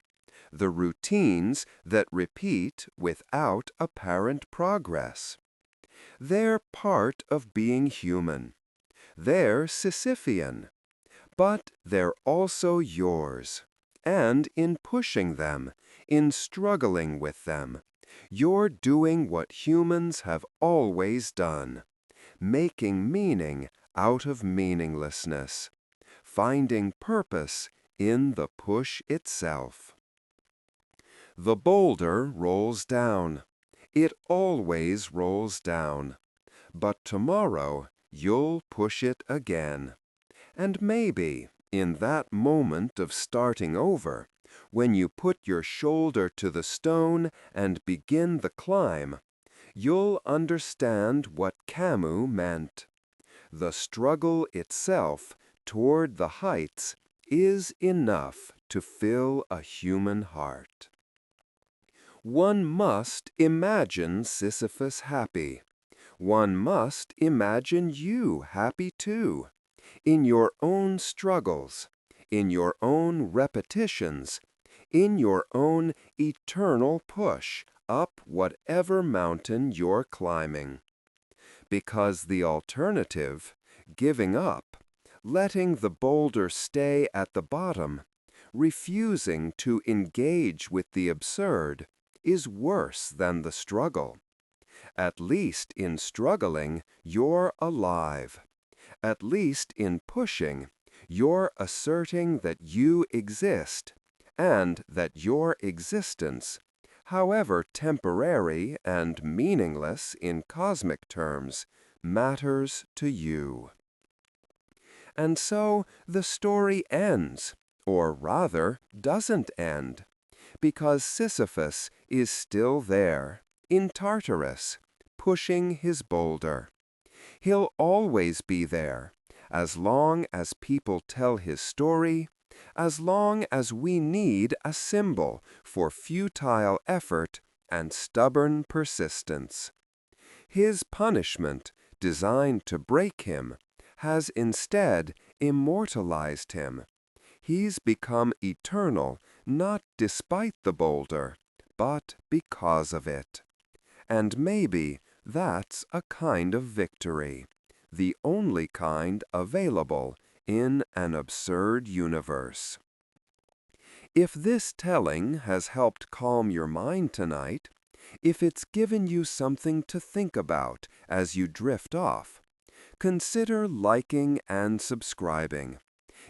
the routines that repeat without apparent progress. They're part of being human. They're Sisyphean, but they're also yours. And in pushing them, in struggling with them, you're doing what humans have always done: making meaning out of meaninglessness, finding purpose in the push itself. The boulder rolls down. It always rolls down. But tomorrow you'll push it again. And maybe, in that moment of starting over, when you put your shoulder to the stone and begin the climb, you'll understand what Camus meant. The struggle itself toward the heights is enough to fill a human heart. One must imagine Sisyphus happy. One must imagine you happy too, in your own struggles, in your own repetitions, in your own eternal push up whatever mountain you're climbing. Because the alternative, giving up, letting the boulder stay at the bottom, refusing to engage with the absurd, is worse than the struggle. At least in struggling, you're alive. At least in pushing, you're asserting that you exist, and that your existence, however temporary and meaningless in cosmic terms, matters to you. And so the story ends, or rather doesn't end, because Sisyphus is still there, in Tartarus, pushing his boulder. He'll always be there, as long as people tell his story, as long as we need a symbol for futile effort and stubborn persistence. His punishment, designed to break him, has instead immortalized him. He's become eternal not despite the boulder, but because of it. And maybe that's a kind of victory, the only kind available in an absurd universe. If this telling has helped calm your mind tonight, if it's given you something to think about as you drift off, consider liking and subscribing.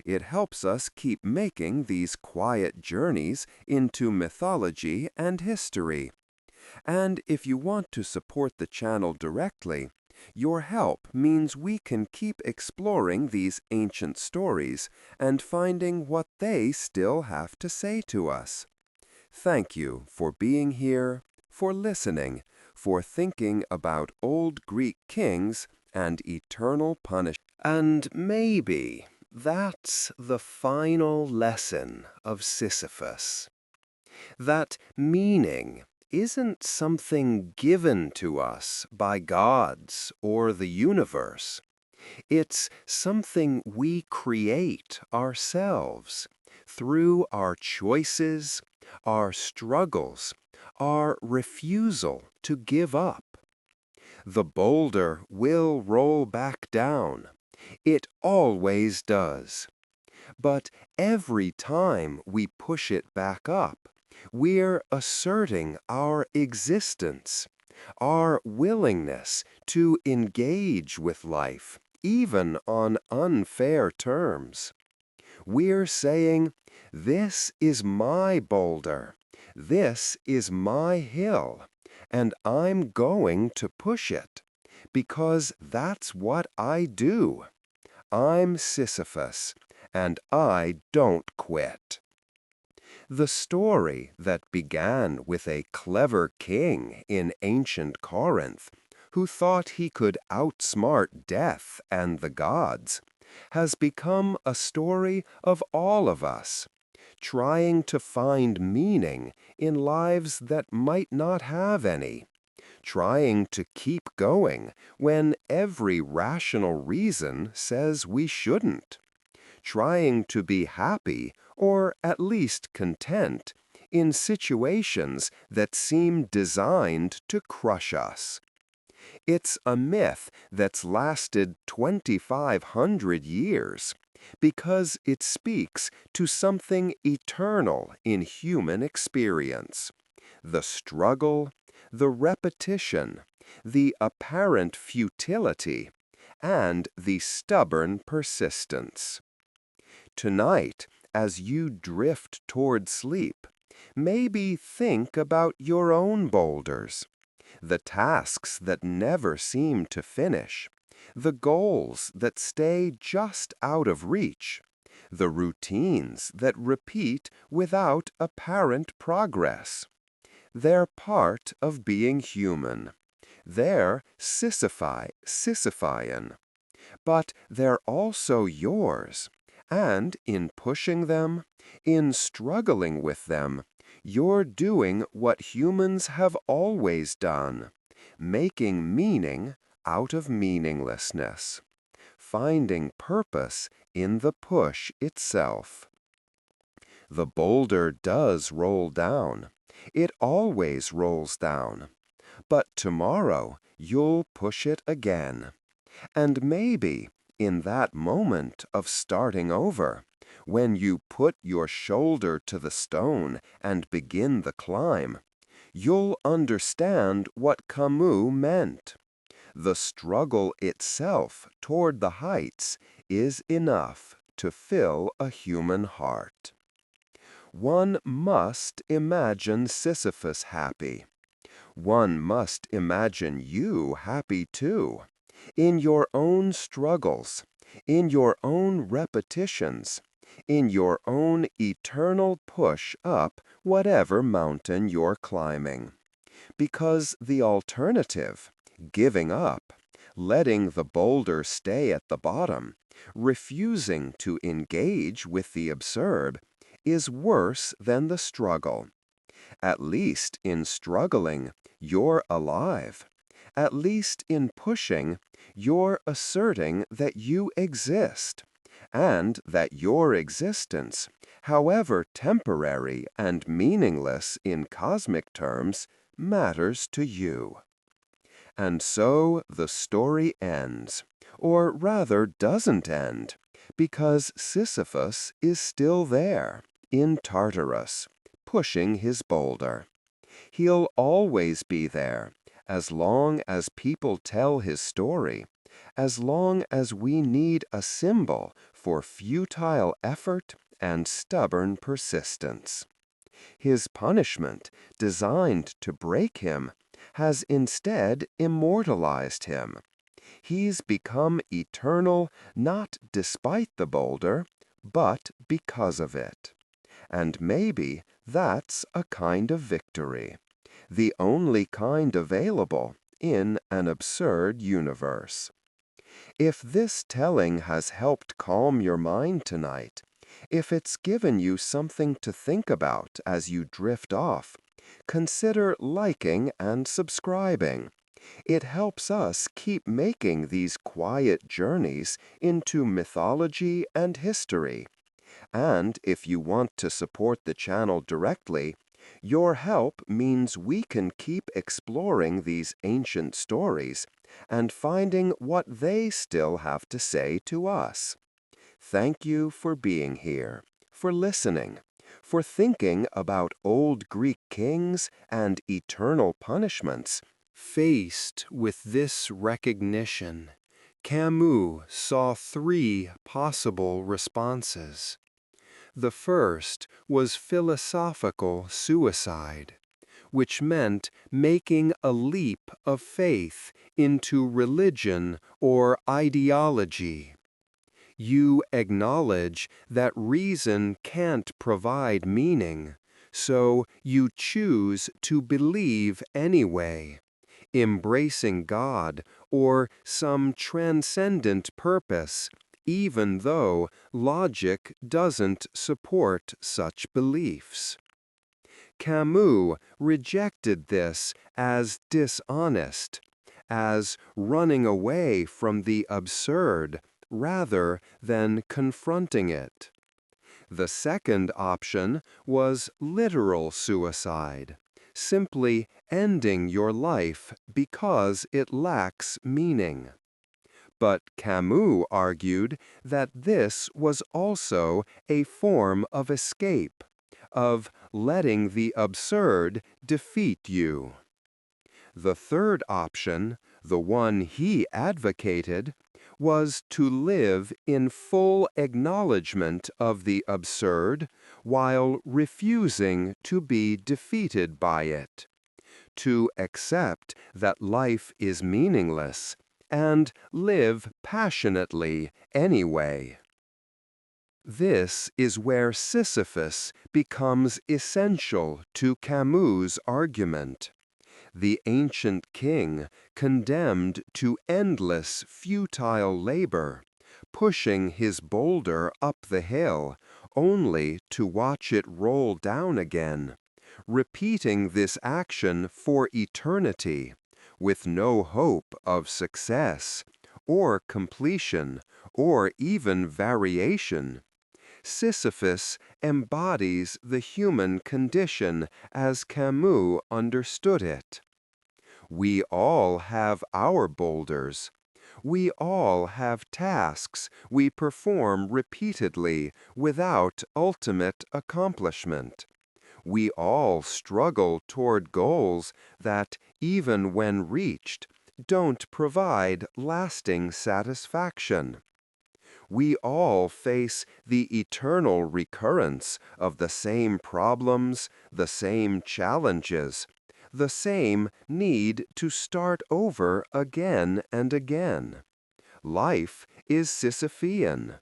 It helps us keep making these quiet journeys into mythology and history. And if you want to support the channel directly, your help means we can keep exploring these ancient stories and finding what they still have to say to us. Thank you for being here, for listening, for thinking about old Greek kings and eternal punishment. And maybe that's the final lesson of Sisyphus. That meaning isn't something given to us by gods or the universe. It's something we create ourselves through our choices, our struggles, our refusal to give up. The boulder will roll back down. It always does. But every time we push it back up, we're asserting our existence, our willingness to engage with life, even on unfair terms. We're saying, this is my boulder, this is my hill, and I'm going to push it, because that's what I do. I'm Sisyphus, and I don't quit. The story that began with a clever king in ancient Corinth who thought he could outsmart death and the gods has become a story of all of us, trying to find meaning in lives that might not have any, trying to keep going when every rational reason says we shouldn't, trying to be happy or at least content in situations that seem designed to crush us. It's a myth that's lasted 2,500 years because it speaks to something eternal in human experience: the struggle, the repetition, the apparent futility, and the stubborn persistence. Tonight, as you drift toward sleep, maybe think about your own boulders, the tasks that never seem to finish, the goals that stay just out of reach, the routines that repeat without apparent progress. They're part of being human. They're Sisyphean, but they're also yours. And in pushing them, in struggling with them, you're doing what humans have always done, making meaning out of meaninglessness, finding purpose in the push itself. The boulder does roll down. It always rolls down. But tomorrow you'll push it again. And maybe in that moment of starting over, when you put your shoulder to the stone and begin the climb, you'll understand what Camus meant. The struggle itself toward the heights is enough to fill a human heart. One must imagine Sisyphus happy. One must imagine you happy too, in your own struggles, in your own repetitions, in your own eternal push up whatever mountain you're climbing. Because the alternative, giving up, letting the boulder stay at the bottom, refusing to engage with the absurd, is worse than the struggle. At least in struggling, you're alive. At least in pushing, you're asserting that you exist. and that your existence, however temporary and meaningless in cosmic terms, matters to you. And so the story ends, or rather doesn't end, because Sisyphus is still there, in Tartarus, pushing his boulder. He'll always be there, as long as people tell his story, as long as we need a symbol for futile effort and stubborn persistence. His punishment, designed to break him, has instead immortalized him. He's become eternal not despite the boulder, but because of it. And maybe that's a kind of victory, the only kind available in an absurd universe. If this telling has helped calm your mind tonight, if it's given you something to think about as you drift off, consider liking and subscribing. It helps us keep making these quiet journeys into mythology and history. And if you want to support the channel directly, your help means we can keep exploring these ancient stories and finding what they still have to say to us. Thank you for being here, for listening, for thinking about old Greek kings and eternal punishments. Faced with this recognition, Camus saw three possible responses. The first was philosophical suicide, which meant making a leap of faith into religion or ideology. You acknowledge that reason can't provide meaning, so you choose to believe anyway, embracing God or some transcendent purpose, even though logic doesn't support such beliefs. Camus rejected this as dishonest, as running away from the absurd rather than confronting it. The second option was literal suicide, simply ending your life because it lacks meaning. But Camus argued that this was also a form of escape, of letting the absurd defeat you. The third option, the one he advocated, was to live in full acknowledgement of the absurd while refusing to be defeated by it, to accept that life is meaningless and live passionately anyway. This is where Sisyphus becomes essential to Camus' argument. The ancient king condemned to endless futile labor, pushing his boulder up the hill only to watch it roll down again, repeating this action for eternity, with no hope of success, or completion, or even variation. Sisyphus embodies the human condition as Camus understood it. We all have our boulders. We all have tasks we perform repeatedly without ultimate accomplishment. We all struggle toward goals that, even when reached, don't provide lasting satisfaction. We all face the eternal recurrence of the same problems, the same challenges, the same need to start over again and again. Life is Sisyphean.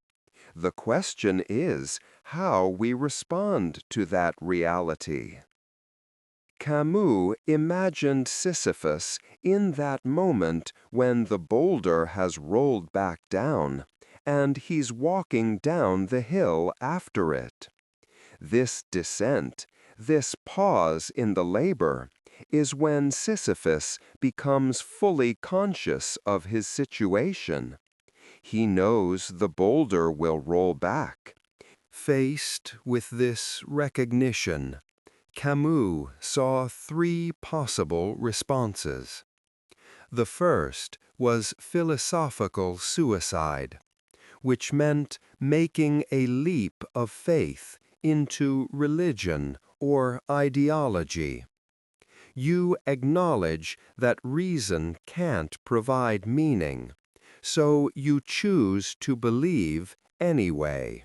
The question is how we respond to that reality. Camus imagined Sisyphus in that moment when the boulder has rolled back down, and he's walking down the hill after it. This descent, this pause in the labor, is when Sisyphus becomes fully conscious of his situation. He knows the boulder will roll back. Faced with this recognition, Camus saw three possible responses. The first was philosophical suicide, which meant making a leap of faith into religion or ideology. You acknowledge that reason can't provide meaning, so you choose to believe anyway,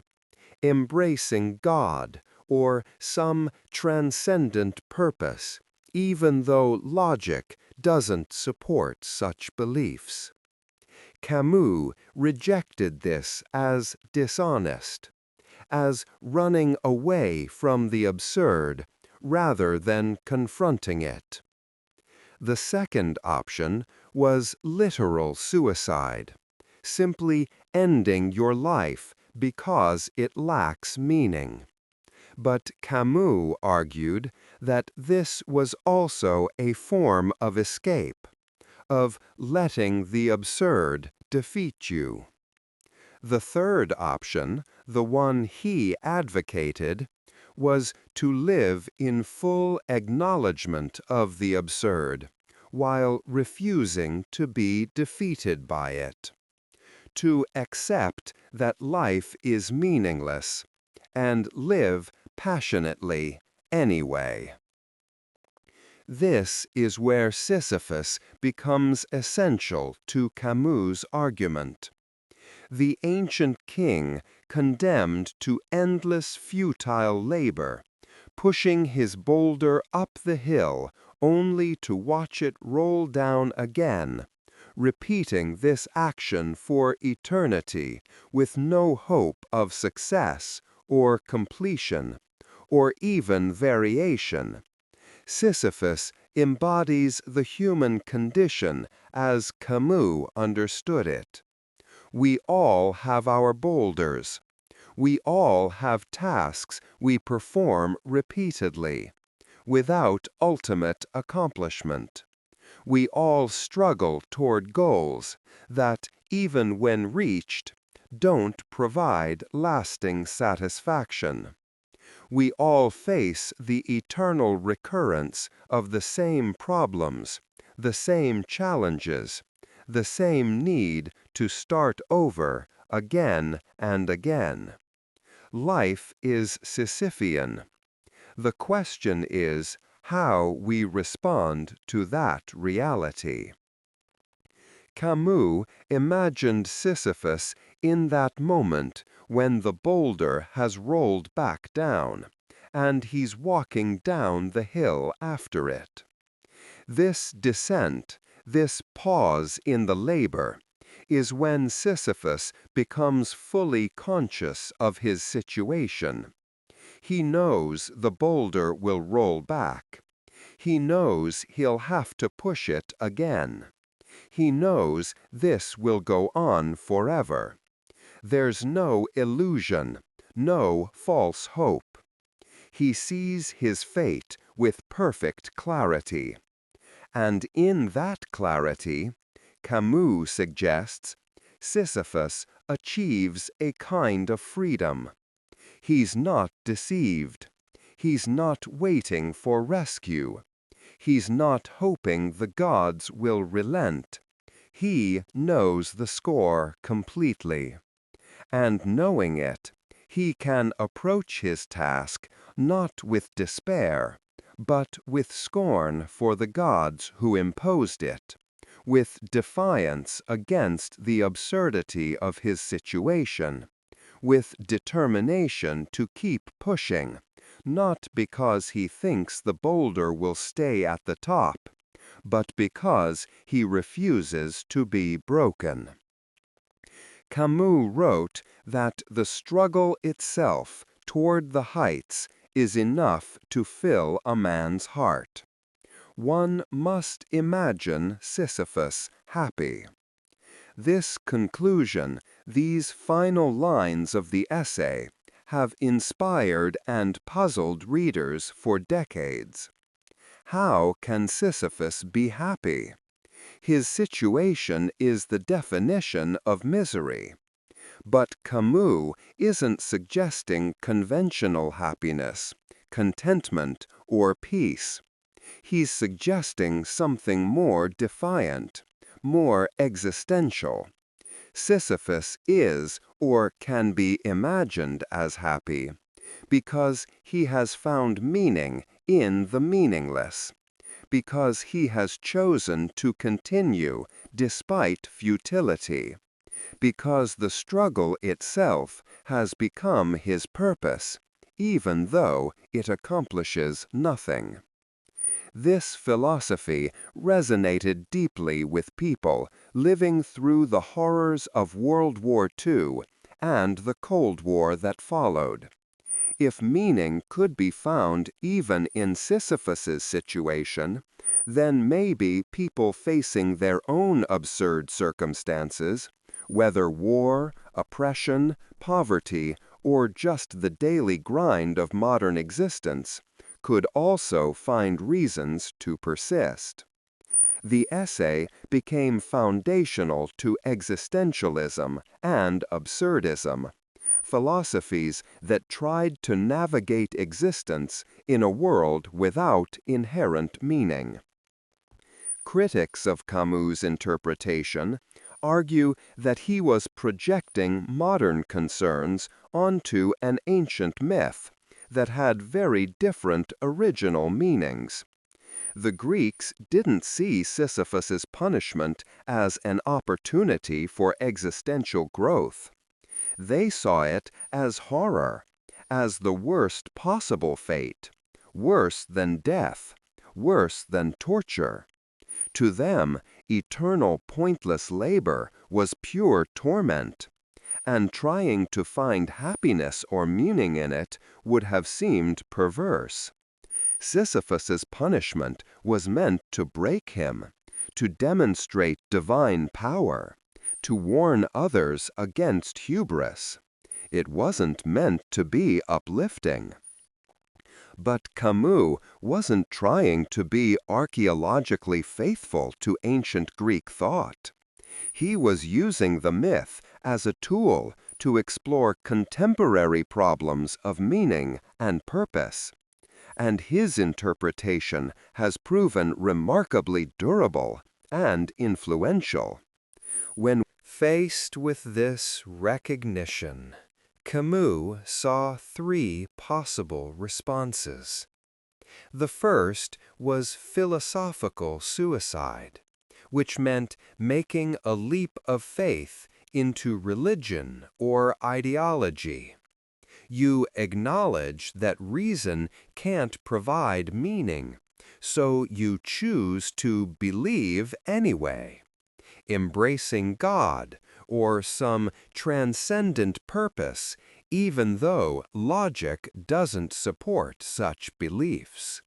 embracing God or some transcendent purpose, even though logic doesn't support such beliefs. Camus rejected this as dishonest, as running away from the absurd rather than confronting it. The second option was literal suicide, simply ending your life because it lacks meaning. But Camus argued that this was also a form of escape, of letting the absurd defeat you. The third option, the one he advocated, was to live in full acknowledgement of the absurd, while refusing to be defeated by it. To accept that life is meaningless, and live passionately anyway. This is where Sisyphus becomes essential to Camus' argument. The ancient king condemned to endless futile labor, pushing his boulder up the hill only to watch it roll down again, repeating this action for eternity with no hope of success or completion, or even variation. Sisyphus embodies the human condition as Camus understood it. We all have our boulders. We all have tasks we perform repeatedly, without ultimate accomplishment. We all struggle toward goals that, even when reached, don't provide lasting satisfaction. We all face the eternal recurrence of the same problems, the same challenges, the same need to start over again and again. Life is Sisyphean. The question is how we respond to that reality. Camus imagined Sisyphus in that moment when the boulder has rolled back down, and he's walking down the hill after it. This descent, this pause in the labor, is when Sisyphus becomes fully conscious of his situation. He knows the boulder will roll back. He knows he'll have to push it again. He knows this will go on forever. There's no illusion, no false hope. He sees his fate with perfect clarity. And in that clarity, Camus suggests, Sisyphus achieves a kind of freedom. He's not deceived. He's not waiting for rescue. He's not hoping the gods will relent. He knows the score completely. And knowing it, he can approach his task not with despair, but with scorn for the gods who imposed it, with defiance against the absurdity of his situation, with determination to keep pushing, not because he thinks the boulder will stay at the top, but because he refuses to be broken. Camus wrote that the struggle itself toward the heights is enough to fill a man's heart. One must imagine Sisyphus happy. This conclusion, these final lines of the essay, have inspired and puzzled readers for decades. How can Sisyphus be happy? His situation is the definition of misery. But Camus isn't suggesting conventional happiness, contentment, or peace. He's suggesting something more defiant, more existential. Sisyphus is or can be imagined as happy because he has found meaning in the meaningless, because he has chosen to continue despite futility, because the struggle itself has become his purpose, even though it accomplishes nothing. This philosophy resonated deeply with people living through the horrors of World War II and the Cold War that followed. If meaning could be found even in Sisyphus's situation, then maybe people facing their own absurd circumstances, whether war, oppression, poverty, or just the daily grind of modern existence, could also find reasons to persist. The essay became foundational to existentialism and absurdism, philosophies that tried to navigate existence in a world without inherent meaning. Critics of Camus' interpretation argue that he was projecting modern concerns onto an ancient myth that had very different original meanings. The Greeks didn't see Sisyphus's punishment as an opportunity for existential growth. They saw it as horror, as the worst possible fate, worse than death, worse than torture. To them, eternal pointless labor was pure torment, and trying to find happiness or meaning in it would have seemed perverse. Sisyphus's punishment was meant to break him, to demonstrate divine power, to warn others against hubris. It wasn't meant to be uplifting. But Camus wasn't trying to be archaeologically faithful to ancient Greek thought. He was using the myth as a tool to explore contemporary problems of meaning and purpose. And his interpretation has proven remarkably durable and influential. When faced with this recognition, Camus saw three possible responses. The first was philosophical suicide, which meant making a leap of faith into religion or ideology. You acknowledge that reason can't provide meaning, so you choose to believe anyway, embracing God or some transcendent purpose, even though logic doesn't support such beliefs.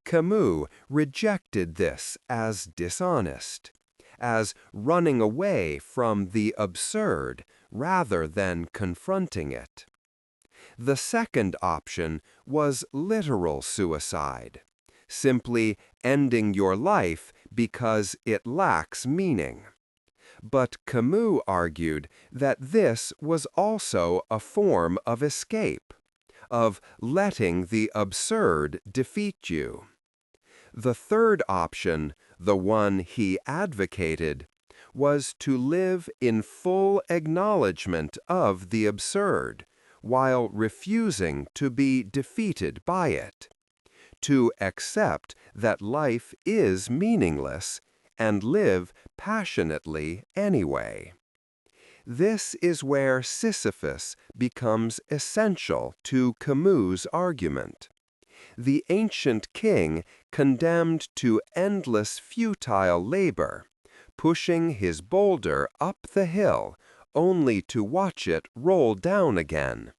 Camus rejected this as dishonest, as running away from the absurd rather than confronting it. The second option was literal suicide, simply ending your life because it lacks meaning. But Camus argued that this was also a form of escape, of letting the absurd defeat you. The third option, the one he advocated, was to live in full acknowledgement of the absurd, while refusing to be defeated by it, to accept that life is meaningless and live passionately anyway. This is where Sisyphus becomes essential to Camus' argument. The ancient king condemned to endless futile labor, pushing his boulder up the hill only to watch it roll down again,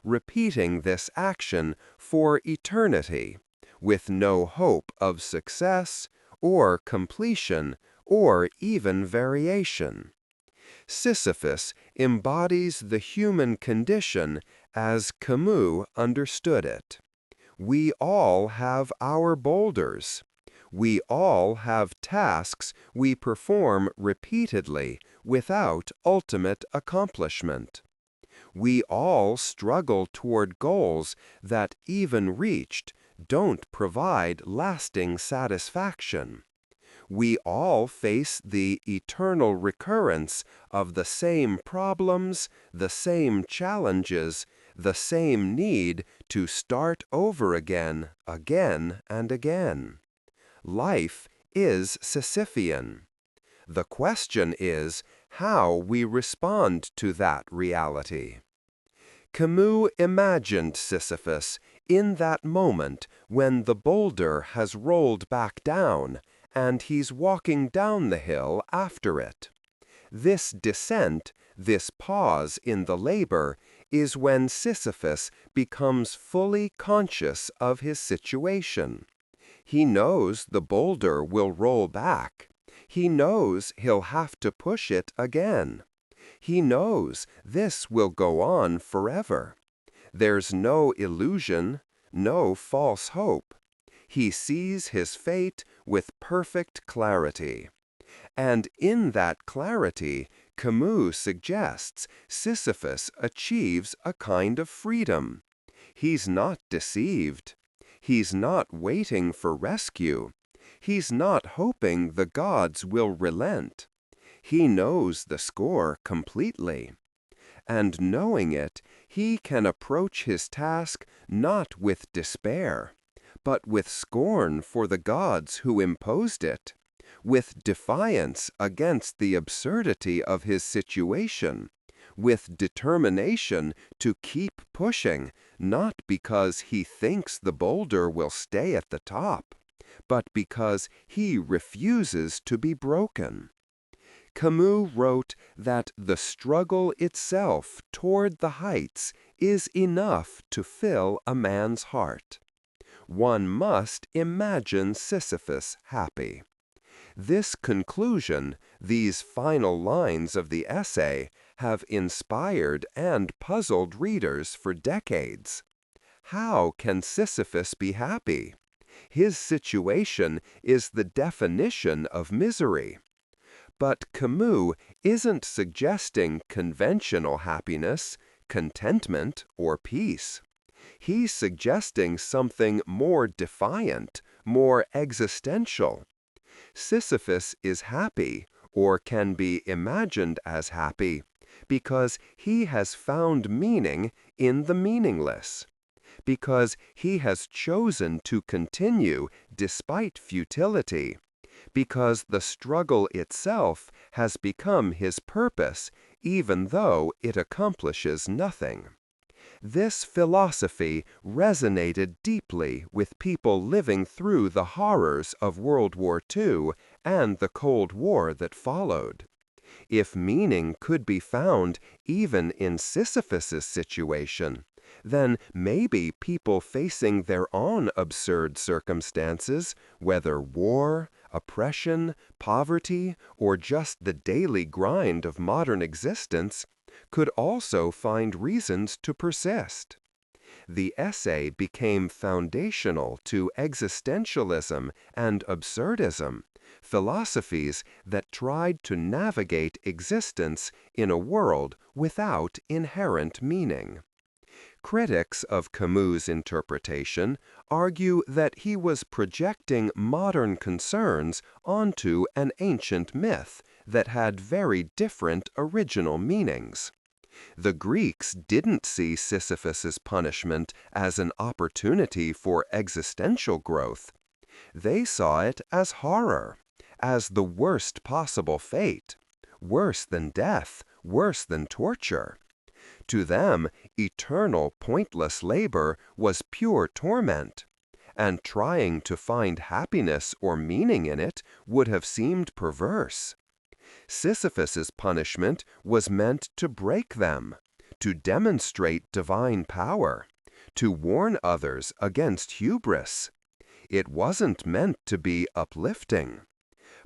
repeating this action for eternity, with no hope of success or completion or even variation. Sisyphus embodies the human condition as Camus understood it. We all have our boulders. We all have tasks we perform repeatedly without ultimate accomplishment. We all struggle toward goals that, even reached, don't provide lasting satisfaction. We all face the eternal recurrence of the same problems, the same challenges, the same need to start over again and again. Life is Sisyphean. The question is how we respond to that reality. Camus imagined Sisyphus in that moment when the boulder has rolled back down and he's walking down the hill after it. This descent, this pause in the labor, is when Sisyphus becomes fully conscious of his situation. He knows the boulder will roll back. He knows he'll have to push it again. He knows this will go on forever. There's no illusion, no false hope. He sees his fate with perfect clarity. And in that clarity, Camus suggests Sisyphus achieves a kind of freedom. He's not deceived. He's not waiting for rescue. He's not hoping the gods will relent. He knows the score completely. And knowing it, he can approach his task not with despair, but with scorn for the gods who imposed it, with defiance against the absurdity of his situation, with determination to keep pushing, not because he thinks the boulder will stay at the top, but because he refuses to be broken. Camus wrote that the struggle itself toward the heights is enough to fill a man's heart. One must imagine Sisyphus happy. This conclusion, these final lines of the essay, have inspired and puzzled readers for decades. How can Sisyphus be happy? His situation is the definition of misery. But Camus isn't suggesting conventional happiness, contentment, or peace. He's suggesting something more defiant, more existential. Sisyphus is happy, or can be imagined as happy, because he has found meaning in the meaningless, because he has chosen to continue despite futility, because the struggle itself has become his purpose, even though it accomplishes nothing. This philosophy resonated deeply with people living through the horrors of World War II and the Cold War that followed. If meaning could be found even in Sisyphus's situation, then maybe people facing their own absurd circumstances, whether war, oppression, poverty, or just the daily grind of modern existence, could also find reasons to persist. The essay became foundational to existentialism and absurdism, philosophies that tried to navigate existence in a world without inherent meaning. Critics of Camus' interpretation argue that he was projecting modern concerns onto an ancient myth that had very different original meanings. The Greeks didn't see Sisyphus's punishment as an opportunity for existential growth. They saw it as horror, as the worst possible fate, worse than death, worse than torture. To them, eternal pointless labor was pure torment, and trying to find happiness or meaning in it would have seemed perverse. Sisyphus's punishment was meant to break them, to demonstrate divine power, to warn others against hubris. It wasn't meant to be uplifting.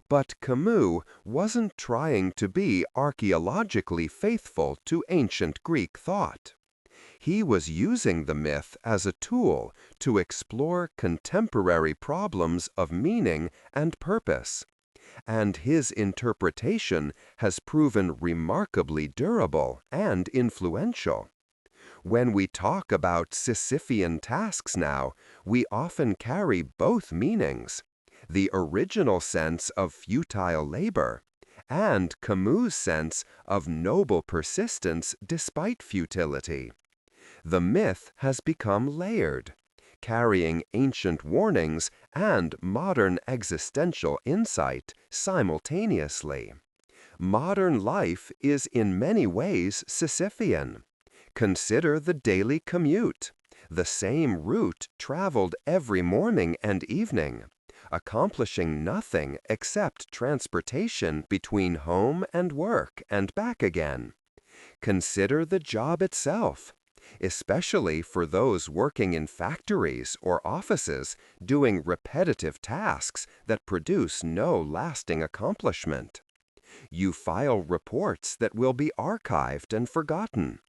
But Camus wasn't trying to be archaeologically faithful to ancient Greek thought. He was using the myth as a tool to explore contemporary problems of meaning and purpose, and his interpretation has proven remarkably durable and influential. When we talk about Sisyphean tasks now, we often carry both meanings: the original sense of futile labor and Camus' sense of noble persistence despite futility. The myth has become layered, carrying ancient warnings and modern existential insight simultaneously. Modern life is in many ways Sisyphean. Consider the daily commute, the same route traveled every morning and evening, accomplishing nothing except transportation between home and work and back again. Consider the job itself, especially for those working in factories or offices doing repetitive tasks that produce no lasting accomplishment. You file reports that will be archived and forgotten.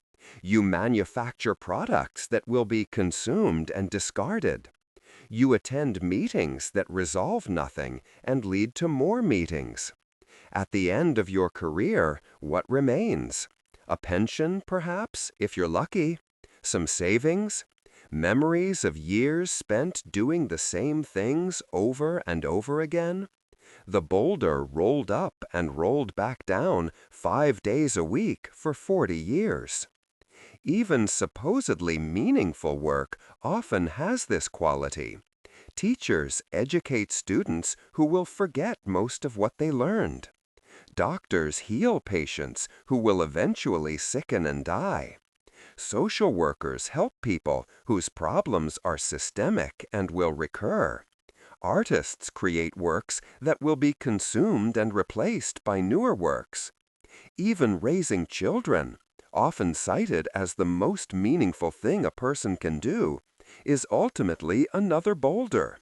You manufacture products that will be consumed and discarded. You attend meetings that resolve nothing and lead to more meetings. At the end of your career, what remains? A pension, perhaps, if you're lucky? Some savings? Memories of years spent doing the same things over and over again? The boulder rolled up and rolled back down 5 days a week for 40 years. Even supposedly meaningful work often has this quality. Teachers educate students who will forget most of what they learned. Doctors heal patients who will eventually sicken and die. Social workers help people whose problems are systemic and will recur. Artists create works that will be consumed and replaced by newer works. Even raising children, often cited as the most meaningful thing a person can do, is ultimately another boulder.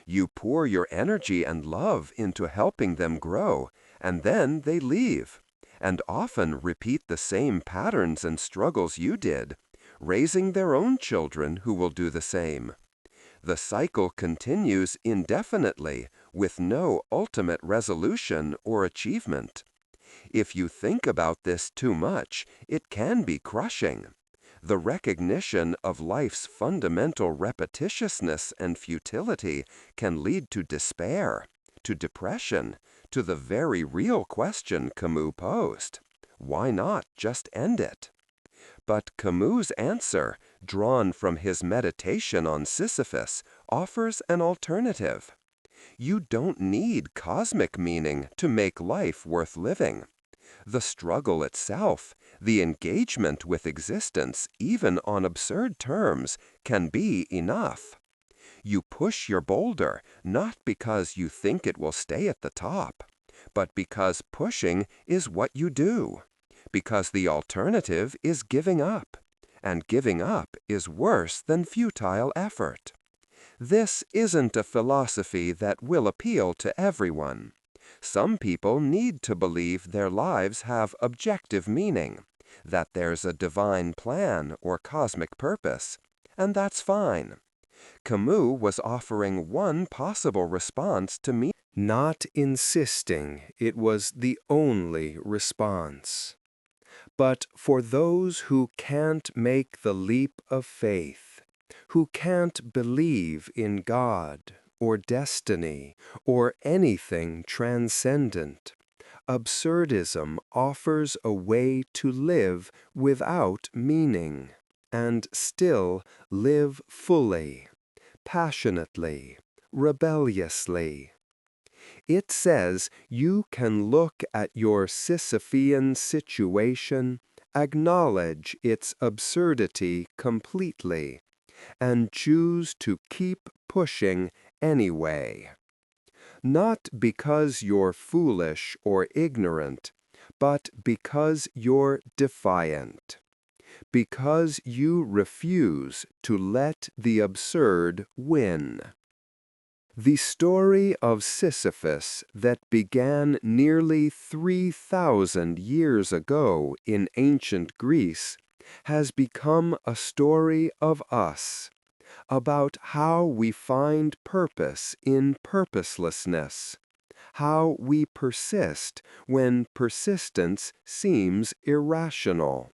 You pour your energy and love into helping them grow, and then they leave, and often repeat the same patterns and struggles you did, raising their own children who will do the same. The cycle continues indefinitely with no ultimate resolution or achievement. If you think about this too much, it can be crushing. The recognition of life's fundamental repetitiousness and futility can lead to despair, to depression, to the very real question Camus posed: why not just end it? But Camus' answer, drawn from his meditation on Sisyphus, offers an alternative. You don't need cosmic meaning to make life worth living. The struggle itself, the engagement with existence, even on absurd terms, can be enough. You push your boulder not because you think it will stay at the top, but because pushing is what you do, because the alternative is giving up, and giving up is worse than futile effort. This isn't a philosophy that will appeal to everyone. Some people need to believe their lives have objective meaning, that there's a divine plan or cosmic purpose, and that's fine. Camus was offering one possible response to me, not insisting it was the only response. But for those who can't make the leap of faith, who can't believe in God or destiny or anything transcendent, absurdism offers a way to live without meaning and still live fully, passionately, rebelliously. It says you can look at your Sisyphean situation, acknowledge its absurdity completely, and choose to keep pushing anyway. Not because you're foolish or ignorant, but because you're defiant. Because you refuse to let the absurd win. The story of Sisyphus that began nearly 3,000 years ago in ancient Greece has become a story of us, about how we find purpose in purposelessness, how we persist when persistence seems irrational,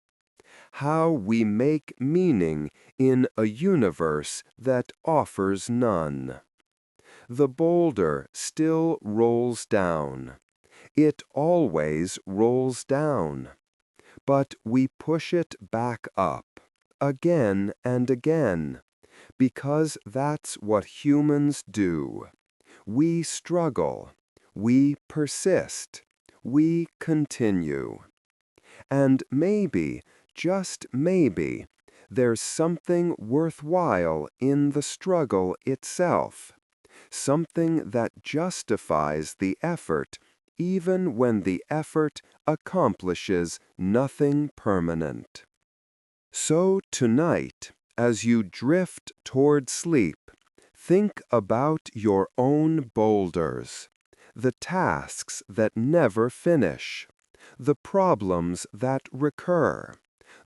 how we make meaning in a universe that offers none. The boulder still rolls down. It always rolls down. But we push it back up, again and again, because that's what humans do. We struggle. We persist. We continue. And maybe, just maybe, there's something worthwhile in the struggle itself, something that justifies the effort, even when the effort accomplishes nothing permanent. So tonight, as you drift toward sleep, think about your own boulders, the tasks that never finish, the problems that recur,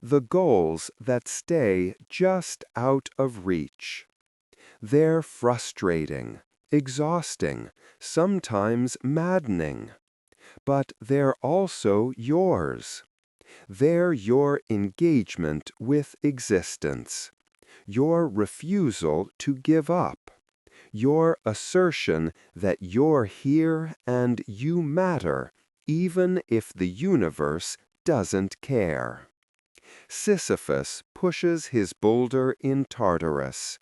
the goals that stay just out of reach. They're frustrating, exhausting, sometimes maddening, but they're also yours. They're your engagement with existence, your refusal to give up, your assertion that you're here and you matter, even if the universe doesn't care. Sisyphus pushes his boulder in Tartarus.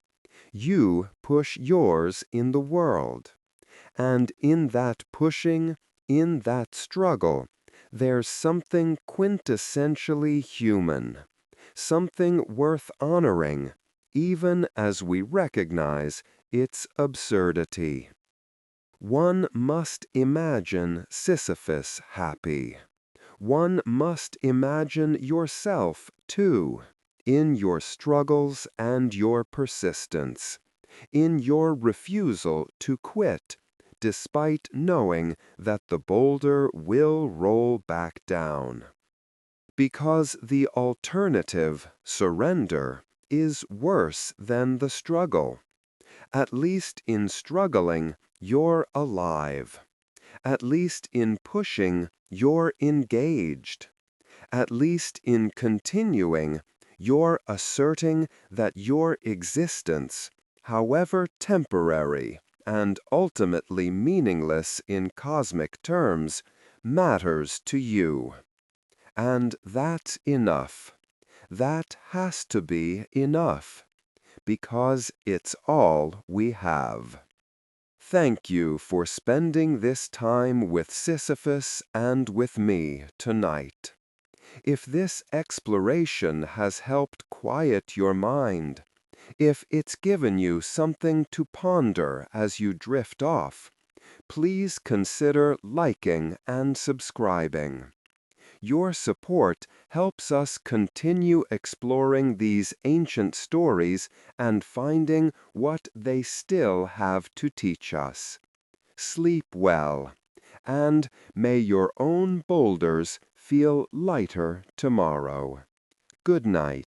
You push yours in the world. And in that pushing, in that struggle, there's something quintessentially human, something worth honoring, even as we recognize its absurdity. One must imagine Sisyphus happy. One must imagine yourself, too, in your struggles and your persistence, in your refusal to quit, despite knowing that the boulder will roll back down. Because the alternative, surrender, is worse than the struggle. At least in struggling, you're alive. At least in pushing, you're engaged. At least in continuing, you're asserting that your existence, however temporary and ultimately meaningless in cosmic terms, matters to you. And that's enough. That has to be enough, because it's all we have. Thank you for spending this time with Sisyphus and with me tonight. If this exploration has helped quiet your mind, if it's given you something to ponder as you drift off, please consider liking and subscribing. Your support helps us continue exploring these ancient stories and finding what they still have to teach us. Sleep well, and may your own boulders feel lighter tomorrow. Good night.